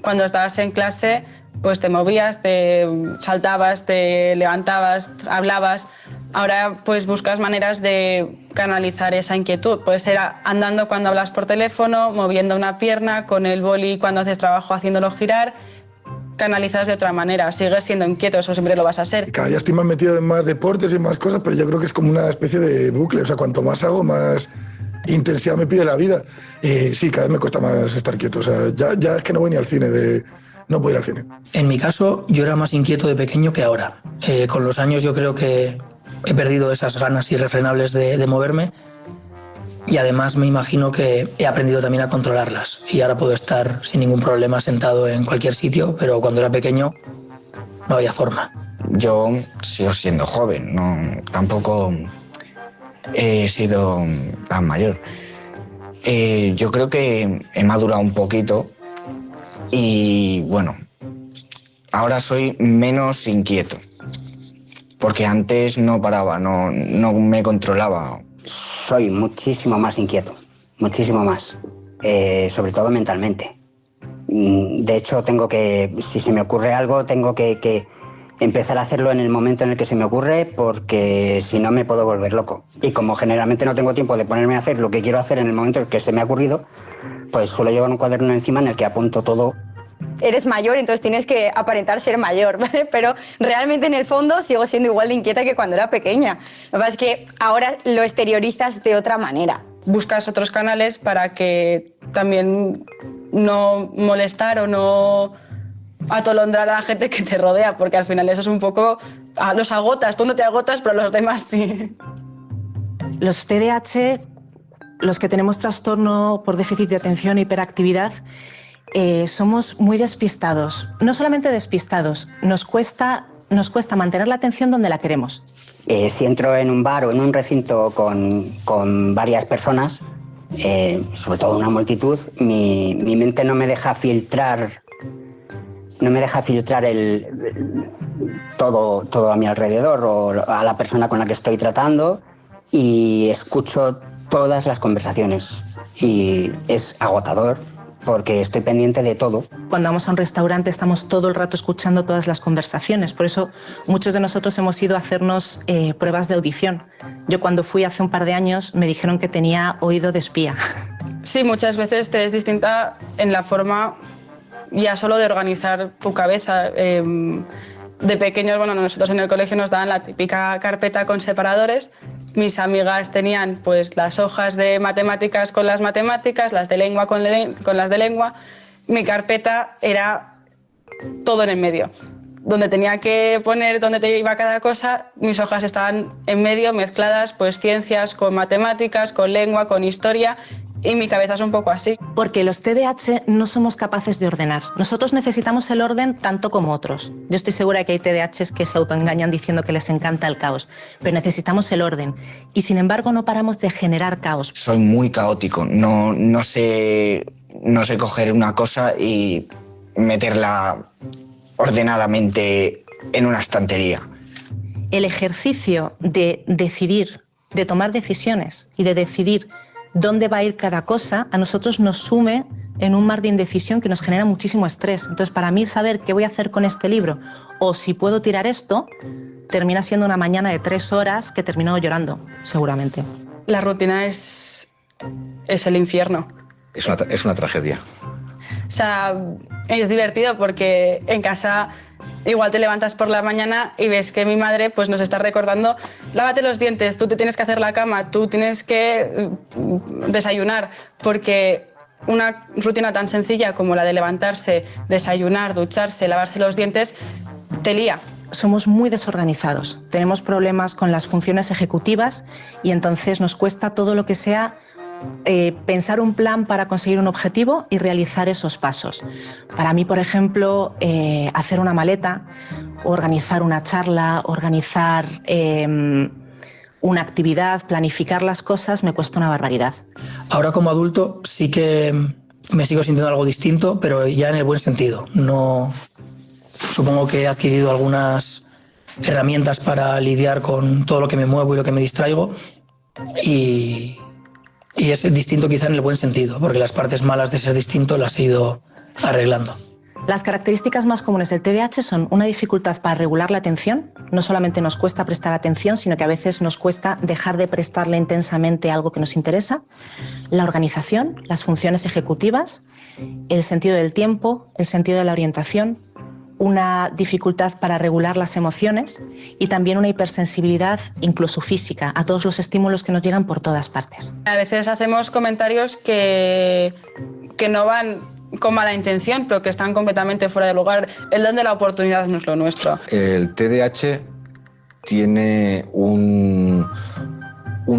I: Cuando estabas en clase, pues te movías, te saltabas, te levantabas, hablabas. Ahora pues buscas maneras de canalizar esa inquietud. Puede ser andando cuando hablas por teléfono, moviendo una pierna, con el boli cuando haces trabajo haciéndolo girar. Canalizas de otra manera. Sigues siendo inquieto, eso siempre lo vas a ser.
J: Cada día estoy más metido en más deportes y más cosas, pero yo creo que es como una especie de bucle. O sea, cuanto más hago, más intensidad me pide la vida. Sí, cada vez me cuesta más estar quieto. O sea, ya es que no voy ni al cine, no puedo ir al cine.
E: En mi caso, yo era más inquieto de pequeño que ahora. Con los años yo creo que he perdido esas ganas irrefrenables de moverme y además me imagino que he aprendido también a controlarlas y ahora puedo estar sin ningún problema sentado en cualquier sitio, pero cuando era pequeño no había forma.
D: Yo sigo siendo joven, tampoco he sido tan mayor. Yo creo que he madurado un poquito y bueno, ahora soy menos inquieto, porque antes no paraba, no me controlaba.
K: Soy muchísimo más inquieto, muchísimo más, sobre todo mentalmente. De hecho, si se me ocurre algo, tengo que empezar a hacerlo en el momento en el que se me ocurre, porque si no me puedo volver loco. Y como generalmente no tengo tiempo de ponerme a hacer lo que quiero hacer en el momento en el que se me ha ocurrido, pues suelo llevar un cuaderno encima en el que apunto todo.
C: Eres mayor, entonces tienes que aparentar ser mayor, ¿vale? Pero realmente en el fondo sigo siendo igual de inquieta que cuando era pequeña. Lo que pasa es que ahora lo exteriorizas de otra manera.
I: Buscas otros canales para que también no molestar o no atolondrar a la gente que te rodea, porque al final eso es un poco... los agotas, tú no te agotas, pero los demás sí.
H: Los TDAH, los que tenemos trastorno por déficit de atención e hiperactividad, somos muy despistados. No solamente despistados, nos cuesta mantener la atención donde la queremos.
K: Si entro en un bar o en un recinto con varias personas, sobre todo una multitud, mi mente no me deja filtrar todo a mi alrededor o a la persona con la que estoy tratando, y escucho todas las conversaciones y es agotador porque estoy pendiente de todo.
H: Cuando vamos a un restaurante estamos todo el rato escuchando todas las conversaciones, por eso muchos de nosotros hemos ido a hacernos pruebas de audición. Yo cuando fui hace un par de años me dijeron que tenía oído de espía.
I: Sí, muchas veces te es distinta en la forma ya solo de organizar tu cabeza. De pequeños, bueno, nosotros en el colegio nos daban la típica carpeta con separadores. Mis amigas tenían pues las hojas de matemáticas con las matemáticas, las de lengua con las de lengua. Mi carpeta era todo en el medio. Donde tenía que poner dónde te iba cada cosa, mis hojas estaban en medio, mezcladas, pues ciencias con matemáticas, con lengua, con historia. Y mi cabeza es un poco así.
H: Porque los TDAH no somos capaces de ordenar. Nosotros necesitamos el orden tanto como otros. Yo estoy segura que hay TDAHs que se autoengañan diciendo que les encanta el caos, pero necesitamos el orden. Y sin embargo no paramos de generar caos.
D: Soy muy caótico, no sé coger una cosa y meterla ordenadamente en una estantería.
H: El ejercicio de decidir, de tomar decisiones y de decidir dónde va a ir cada cosa, a nosotros nos sume en un mar de indecisión que nos genera muchísimo estrés. Entonces, para mí, saber qué voy a hacer con este libro o si puedo tirar esto, termina siendo una mañana de 3 horas que termino llorando, seguramente.
I: La rutina es el infierno.
G: Es una tragedia.
I: O sea, es divertido porque en casa igual te levantas por la mañana y ves que mi madre pues, nos está recordando: lávate los dientes, tú te tienes que hacer la cama, tú tienes que desayunar, porque una rutina tan sencilla como la de levantarse, desayunar, ducharse, lavarse los dientes, te lía.
H: Somos muy desorganizados, tenemos problemas con las funciones ejecutivas y entonces nos cuesta todo lo que sea pensar un plan para conseguir un objetivo y realizar esos pasos. Para mí, por ejemplo, hacer una maleta, organizar una charla, organizar una actividad, planificar las cosas, me cuesta una barbaridad.
E: Ahora como adulto sí que me sigo sintiendo algo distinto, pero ya en el buen sentido. No, supongo que he adquirido algunas herramientas para lidiar con todo lo que me muevo y lo que me distraigo, y es distinto quizá en el buen sentido, porque las partes malas de ser distinto las he ido arreglando.
H: Las características más comunes del TDAH son una dificultad para regular la atención. No solamente nos cuesta prestar atención, sino que a veces nos cuesta dejar de prestarle intensamente a algo que nos interesa. La organización, las funciones ejecutivas, el sentido del tiempo, el sentido de la orientación, una dificultad para regular las emociones y también una hipersensibilidad incluso física a todos los estímulos que nos llegan por todas partes.
I: A veces hacemos comentarios que no van con mala intención, pero que están completamente fuera de lugar. El don de la oportunidad no es lo nuestro.
G: El TDAH tiene un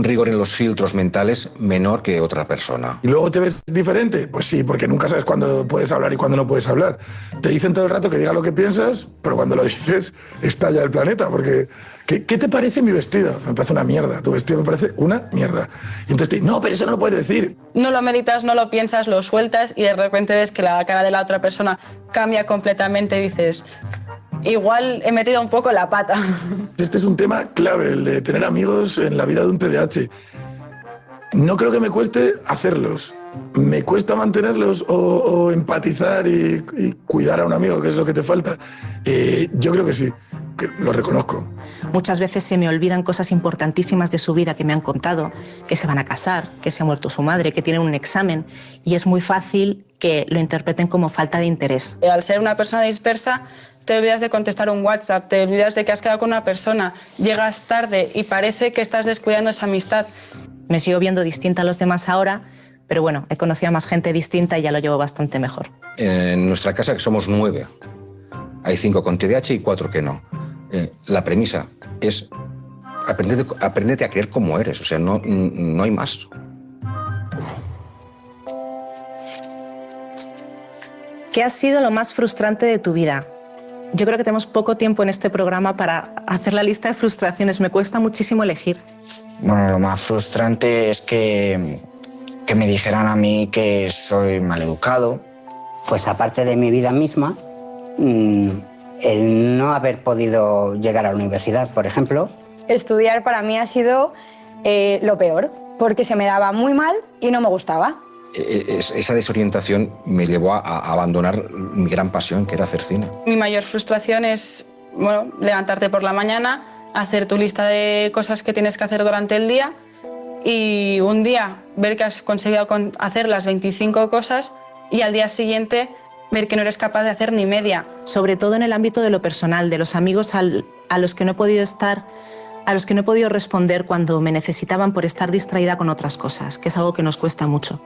G: rigor en los filtros mentales menor que otra persona.
J: ¿Y luego te ves diferente? Pues sí, porque nunca sabes cuándo puedes hablar y cuándo no puedes hablar. Te dicen todo el rato que digas lo que piensas, pero cuando lo dices estalla el planeta, porque ¿qué te parece mi vestido? Me parece una mierda, tu vestido me parece una mierda. Y entonces no, pero eso no lo puedes decir.
I: No lo meditas, no lo piensas, lo sueltas y de repente ves que la cara de la otra persona cambia completamente y dices, igual he metido un poco la pata.
J: Este es un tema clave, el de tener amigos en la vida de un TDAH. No creo que me cueste hacerlos. ¿Me cuesta mantenerlos o empatizar y cuidar a un amigo, que es lo que te falta? Yo creo que sí, que lo reconozco.
H: Muchas veces se me olvidan cosas importantísimas de su vida que me han contado, que se van a casar, que se ha muerto su madre, que tienen un examen, y es muy fácil que lo interpreten como falta de interés.
I: Al ser una persona dispersa, te olvidas de contestar un WhatsApp, te olvidas de que has quedado con una persona, llegas tarde y parece que estás descuidando esa amistad.
H: Me sigo viendo distinta a los demás ahora, pero bueno, he conocido a más gente distinta y ya lo llevo bastante mejor.
G: En nuestra casa, que somos 9, hay 5 con TDAH y 4 que no. La premisa es aprendete a creer como eres, o sea, no hay más.
H: ¿Qué ha sido lo más frustrante de tu vida? Yo creo que tenemos poco tiempo en este programa para hacer la lista de frustraciones. Me cuesta muchísimo elegir.
D: Bueno, lo más frustrante es que me dijeran a mí que soy maleducado.
K: Pues aparte de mi vida misma, el no haber podido llegar a la universidad, por ejemplo.
C: Estudiar para mí ha sido lo peor, porque se me daba muy mal y no me gustaba.
G: Esa desorientación me llevó a abandonar mi gran pasión, que era hacer cine.
I: Mi mayor frustración es, bueno, levantarte por la mañana, hacer tu lista de cosas que tienes que hacer durante el día y un día ver que has conseguido hacer las 25 cosas y al día siguiente ver que no eres capaz de hacer ni media.
H: Sobre todo en el ámbito de lo personal, de los amigos a los que no he podido estar, a los que no he podido responder cuando me necesitaban por estar distraída con otras cosas, que es algo que nos cuesta mucho.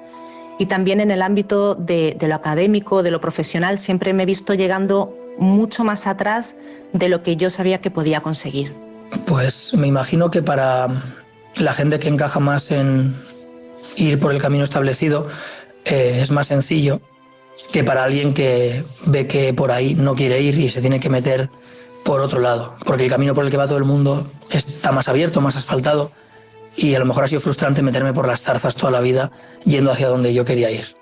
H: Y también en el ámbito de lo académico, de lo profesional, siempre me he visto llegando mucho más atrás de lo que yo sabía que podía conseguir.
E: Pues me imagino que para la gente que encaja más en ir por el camino establecido es más sencillo que para alguien que ve que por ahí no quiere ir y se tiene que meter por otro lado. Porque el camino por el que va todo el mundo está más abierto, más asfaltado. Y a lo mejor ha sido frustrante meterme por las zarzas toda la vida yendo hacia donde yo quería ir.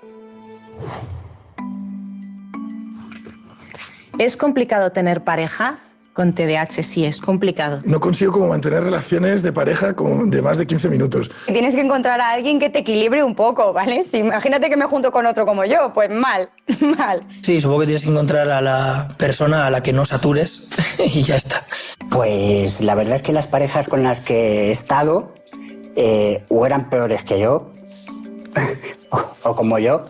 H: ¿Es complicado tener pareja con TDAH? Sí, es complicado.
J: No consigo como mantener relaciones de pareja de más de 15 minutos.
C: Tienes que encontrar a alguien que te equilibre un poco, ¿vale? Si imagínate que me junto con otro como yo, pues mal, mal.
E: Sí, supongo que tienes que encontrar a la persona a la que no satures y ya está.
K: Pues la verdad es que las parejas con las que he estado o eran peores que yo o como yo,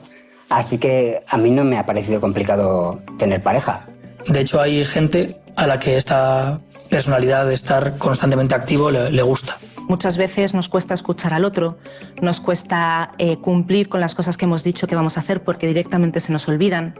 K: así que a mí no me ha parecido complicado tener pareja.
E: De hecho, hay gente a la que esta personalidad de estar constantemente activo le gusta.
H: Muchas veces nos cuesta escuchar al otro, nos cuesta cumplir con las cosas que hemos dicho que vamos a hacer porque directamente se nos olvidan.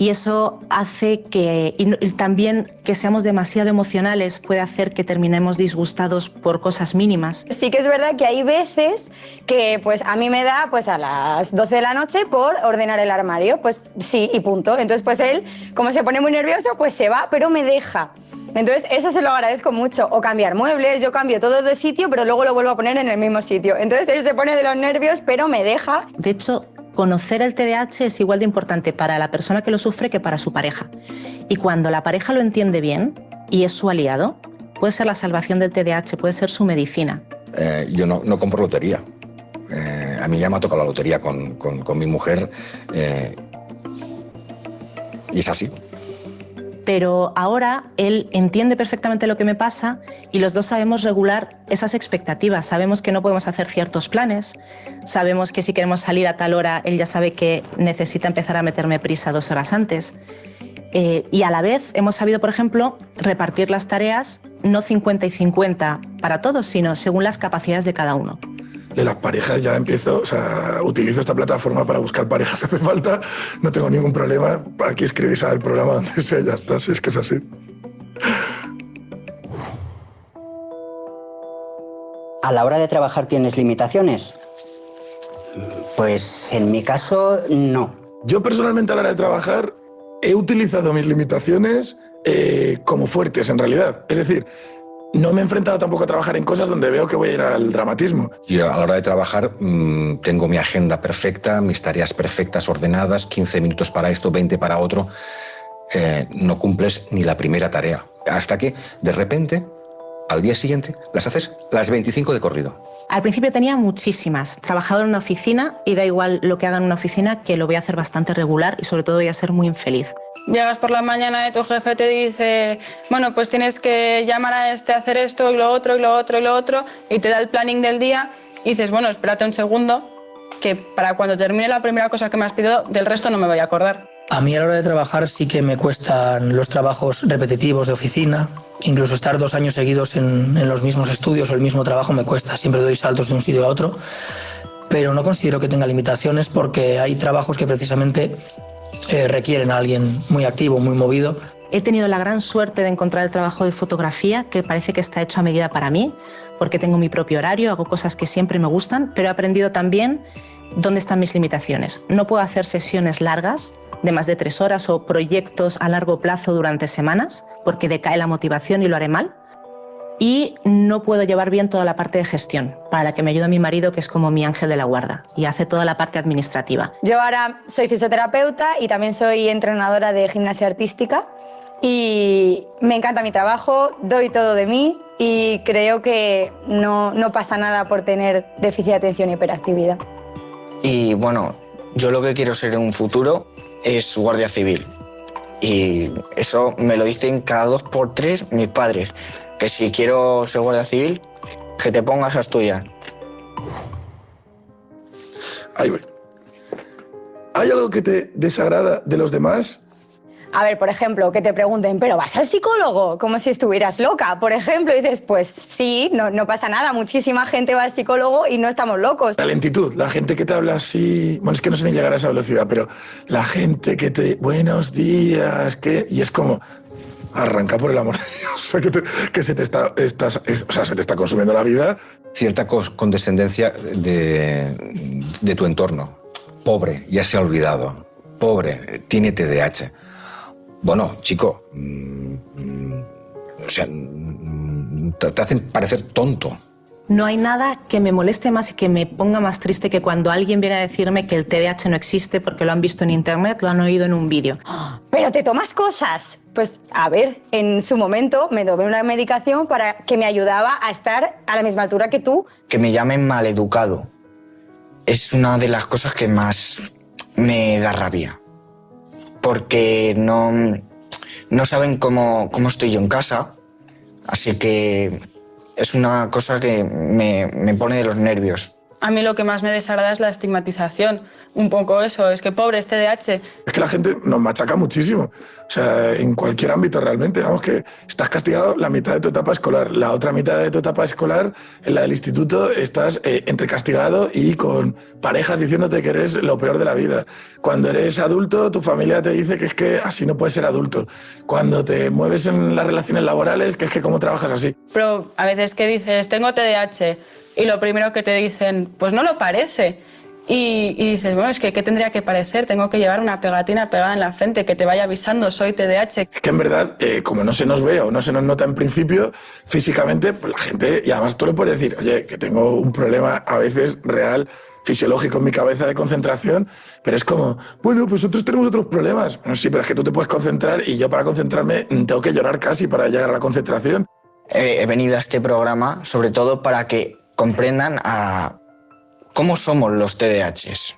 H: Y eso hace que, y también que seamos demasiado emocionales, puede hacer que terminemos disgustados por cosas mínimas.
C: Sí que es verdad que hay veces que pues a mí me da pues a las 12 de la noche por ordenar el armario, pues sí y punto. Entonces pues él, como se pone muy nervioso, pues se va, pero me deja. Entonces eso se lo agradezco mucho. O cambiar muebles, yo cambio todo de sitio, pero luego lo vuelvo a poner en el mismo sitio. Entonces él se pone de los nervios, pero me deja.
H: De hecho, conocer el TDAH es igual de importante para la persona que lo sufre que para su pareja. Y cuando la pareja lo entiende bien y es su aliado, puede ser la salvación del TDAH, puede ser su medicina.
G: Yo no compro lotería. A mí ya me ha tocado la lotería con mi mujer y es así.
H: Pero ahora él entiende perfectamente lo que me pasa y los dos sabemos regular esas expectativas. Sabemos que no podemos hacer ciertos planes, sabemos que si queremos salir a tal hora, él ya sabe que necesita empezar a meterme prisa 2 horas antes. Y a la vez hemos sabido, por ejemplo, repartir las tareas no 50 y 50 para todos, sino según las capacidades de cada uno.
J: de las parejas ya empiezo, o sea, utilizo esta plataforma para buscar parejas si hace falta, no tengo ningún problema, aquí escribís al programa donde sea, ya está, si es que es así.
K: ¿A la hora de trabajar tienes limitaciones? Pues en mi caso, no.
J: Yo personalmente a la hora de trabajar he utilizado mis limitaciones como fuertes en realidad. Es decir, no me he enfrentado tampoco a trabajar en cosas donde veo que voy a ir al dramatismo.
G: Yo a la hora de trabajar tengo mi agenda perfecta, mis tareas perfectas, ordenadas, 15 minutos para esto, 20 para otro. No cumples ni la primera tarea. Hasta que, de repente, al día siguiente, las haces las 25 de corrido.
H: Al principio tenía muchísimas. Trabajaba en una oficina y da igual lo que haga en una oficina, que lo voy a hacer bastante regular y sobre todo voy a ser muy infeliz.
I: Llegas por la mañana y tu jefe te dice, bueno, pues tienes que llamar a este, hacer esto y lo otro y lo otro y lo otro, y te da el planning del día y dices, bueno, espérate un segundo, que para cuando termine la primera cosa que me has pedido, del resto no me voy a acordar.
E: A mí a la hora de trabajar sí que me cuestan los trabajos repetitivos de oficina. Incluso estar 2 años seguidos en los mismos estudios o el mismo trabajo me cuesta. Siempre doy saltos de un sitio a otro. Pero no considero que tenga limitaciones porque hay trabajos que precisamente requieren a alguien muy activo, muy movido.
H: He tenido la gran suerte de encontrar el trabajo de fotografía, que parece que está hecho a medida para mí, porque tengo mi propio horario, hago cosas que siempre me gustan, pero he aprendido también dónde están mis limitaciones. No puedo hacer sesiones largas, de más de 3 horas, o proyectos a largo plazo durante semanas, porque decae la motivación y lo haré mal. Y no puedo llevar bien toda la parte de gestión, para la que me ayuda mi marido, que es como mi ángel de la guarda, y hace toda la parte administrativa.
C: Yo ahora soy fisioterapeuta y también soy entrenadora de gimnasia artística y me encanta mi trabajo, doy todo de mí y creo que no pasa nada por tener déficit de atención y hiperactividad.
D: Y bueno, yo lo que quiero ser en un futuro es guardia civil. Y eso me lo dicen cada 2 por 3 mis padres, que si quiero ser guardia civil, que te pongas a estudiar.
J: Ahí voy. ¿Hay algo que te desagrada de los demás?
C: A ver, por ejemplo, que te pregunten, ¿pero vas al psicólogo? Como si estuvieras loca, por ejemplo, y dices, pues sí, no pasa nada, muchísima gente va al psicólogo y no estamos locos.
J: La lentitud, la gente que te habla así... Bueno, es que no sé ni llegar a esa velocidad, pero la gente que te... Buenos días, ¿qué? Y es como... Arranca por el amor de Dios, o sea, que se te está consumiendo la vida.
G: Cierta condescendencia de tu entorno. Pobre, ya se ha olvidado. Pobre, tiene TDAH. Bueno, chico, o sea, te hacen parecer tonto.
H: No hay nada que me moleste más y que me ponga más triste que cuando alguien viene a decirme que el TDAH no existe porque lo han visto en internet, lo han oído en un vídeo.
C: ¿Pero te tomas cosas? Pues a ver, en su momento me tomé una medicación para que me ayudaba a estar a la misma altura que tú.
D: Que me llamen maleducado es una de las cosas que más me da rabia. Porque no saben cómo estoy yo en casa, así que es una cosa que me pone de los nervios.
I: A mí lo que más me desagrada es la estigmatización. Un poco eso, es que pobre es TDAH.
J: Es que la gente nos machaca muchísimo. O sea, en cualquier ámbito realmente. Vamos, que estás castigado la mitad de tu etapa escolar. La otra mitad de tu etapa escolar, en la del instituto, estás entre castigado y con parejas diciéndote que eres lo peor de la vida. Cuando eres adulto, tu familia te dice que es que así no puedes ser adulto. Cuando te mueves en las relaciones laborales, que es que cómo trabajas así.
I: Pero a veces que dices, tengo TDAH, y lo primero que te dicen, pues no lo parece. Y dices, bueno, es que ¿qué tendría que parecer? Tengo que llevar una pegatina pegada en la frente que te vaya avisando, soy TDAH.
J: Es que en verdad, como no se nos ve o no se nos nota en principio, físicamente, pues la gente, y además tú le puedes decir, oye, que tengo un problema a veces real, fisiológico en mi cabeza de concentración, pero es como, bueno, pues nosotros tenemos otros problemas. Bueno, sí, pero es que tú te puedes concentrar y yo para concentrarme tengo que llorar casi para llegar a la concentración.
D: He venido a este programa sobre todo para que comprendan a cómo somos los TDAHs.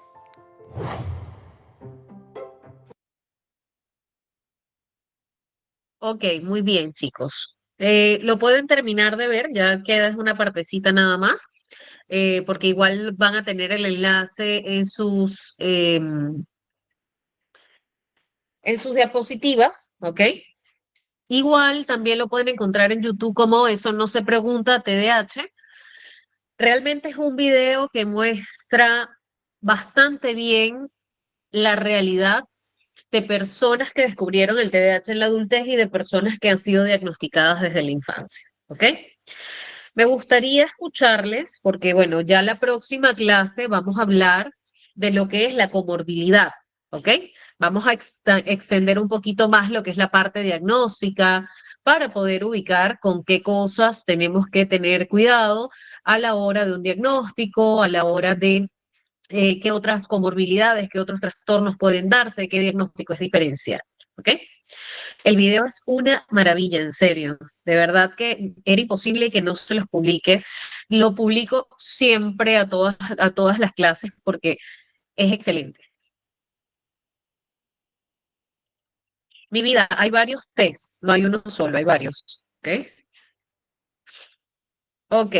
A: Ok, muy bien, chicos. Lo pueden terminar de ver, ya queda una partecita nada más, porque igual van a tener el enlace en sus diapositivas, ¿ok? Igual también lo pueden encontrar en YouTube como Eso no se pregunta TDAH. Realmente es un video que muestra bastante bien la realidad de personas que descubrieron el TDAH en la adultez y de personas que han sido diagnosticadas desde la infancia, ¿ok? Me gustaría escucharles porque, bueno, ya la próxima clase vamos a hablar de lo que es la comorbilidad, ¿ok? Vamos a extender un poquito más lo que es la parte diagnóstica para poder ubicar con qué cosas tenemos que tener cuidado a la hora de un diagnóstico, a la hora de qué otras comorbilidades, qué otros trastornos pueden darse, qué diagnóstico es diferencial, ¿ok? El video es una maravilla, en serio. De verdad que era imposible que no se los publique. Lo publico siempre a todas las clases porque es excelente. Mi vida, hay varios test, no hay uno solo, hay varios. ¿Ok? Ok.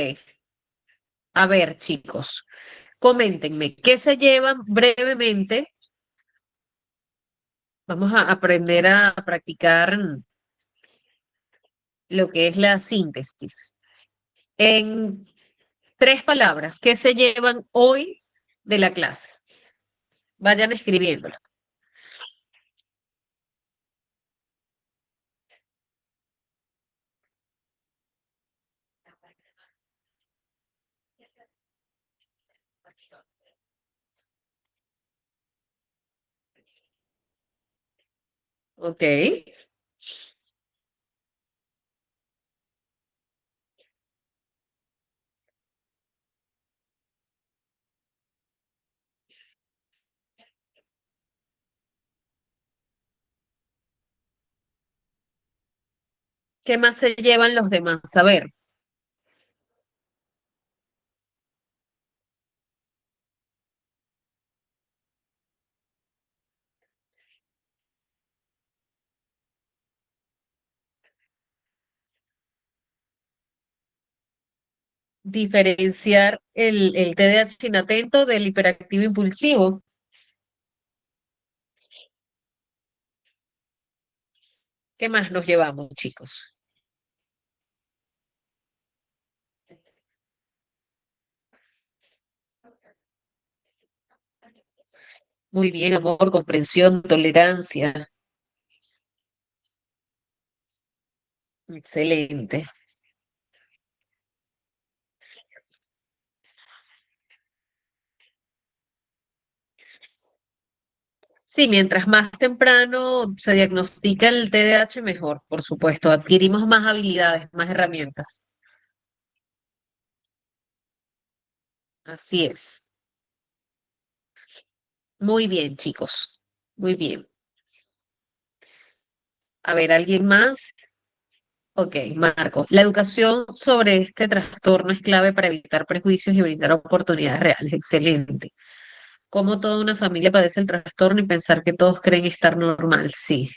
A: A ver, chicos, coméntenme, ¿qué se llevan brevemente? Vamos a aprender a practicar lo que es la síntesis. En 3 palabras, ¿qué se llevan hoy de la clase? Vayan escribiéndolo. Ok. ¿Qué más se llevan los demás? A ver, diferenciar el TDAH inatento del hiperactivo impulsivo. ¿Qué más nos llevamos, chicos? Muy bien, amor, comprensión, tolerancia. Excelente. Sí, mientras más temprano se diagnostica el TDAH, mejor, por supuesto. Adquirimos más habilidades, más herramientas. Así es. Muy bien, chicos. Muy bien. A ver, ¿alguien más? Ok, Marco. La educación sobre este trastorno es clave para evitar prejuicios y brindar oportunidades reales. Excelente. Cómo toda una familia padece el trastorno y pensar que todos creen estar normal. Sí.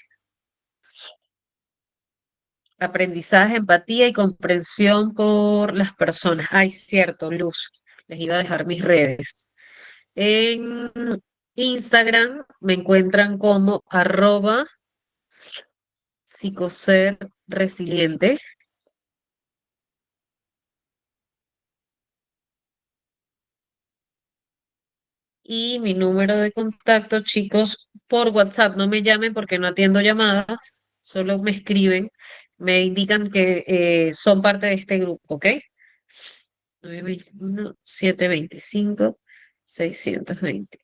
A: Aprendizaje, empatía y comprensión por las personas. Ay, cierto, Luz. Les iba a dejar mis redes. En Instagram me encuentran como @psicoser resiliente. Y mi número de contacto, chicos, por WhatsApp. No me llamen porque no atiendo llamadas, solo me escriben, me indican que son parte de este grupo, ¿ok? 921-725-620.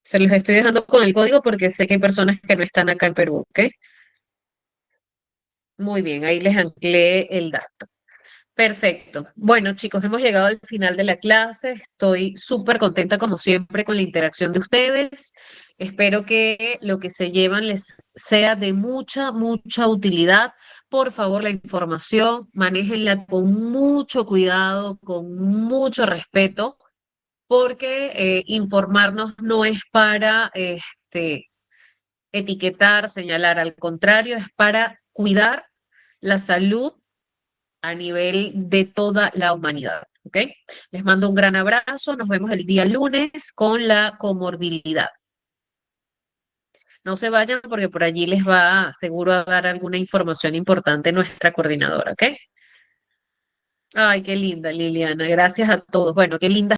A: Se los estoy dejando con el código porque sé que hay personas que no están acá en Perú, ¿ok? Muy bien, ahí les anclé el dato. Perfecto. Bueno, chicos, hemos llegado al final de la clase. Estoy súper contenta, como siempre, con la interacción de ustedes. Espero que lo que se llevan les sea de mucha, mucha utilidad. Por favor, la información, manéjenla con mucho cuidado, con mucho respeto, porque informarnos no es para etiquetar, señalar, al contrario, es para cuidar la salud a nivel de toda la humanidad. ¿Ok? Les mando un gran abrazo. Nos vemos el día lunes con la comorbilidad. No se vayan porque por allí les va seguro a dar alguna información importante nuestra coordinadora, ¿ok? Ay, qué linda, Liliana. Gracias a todos. Bueno, qué linda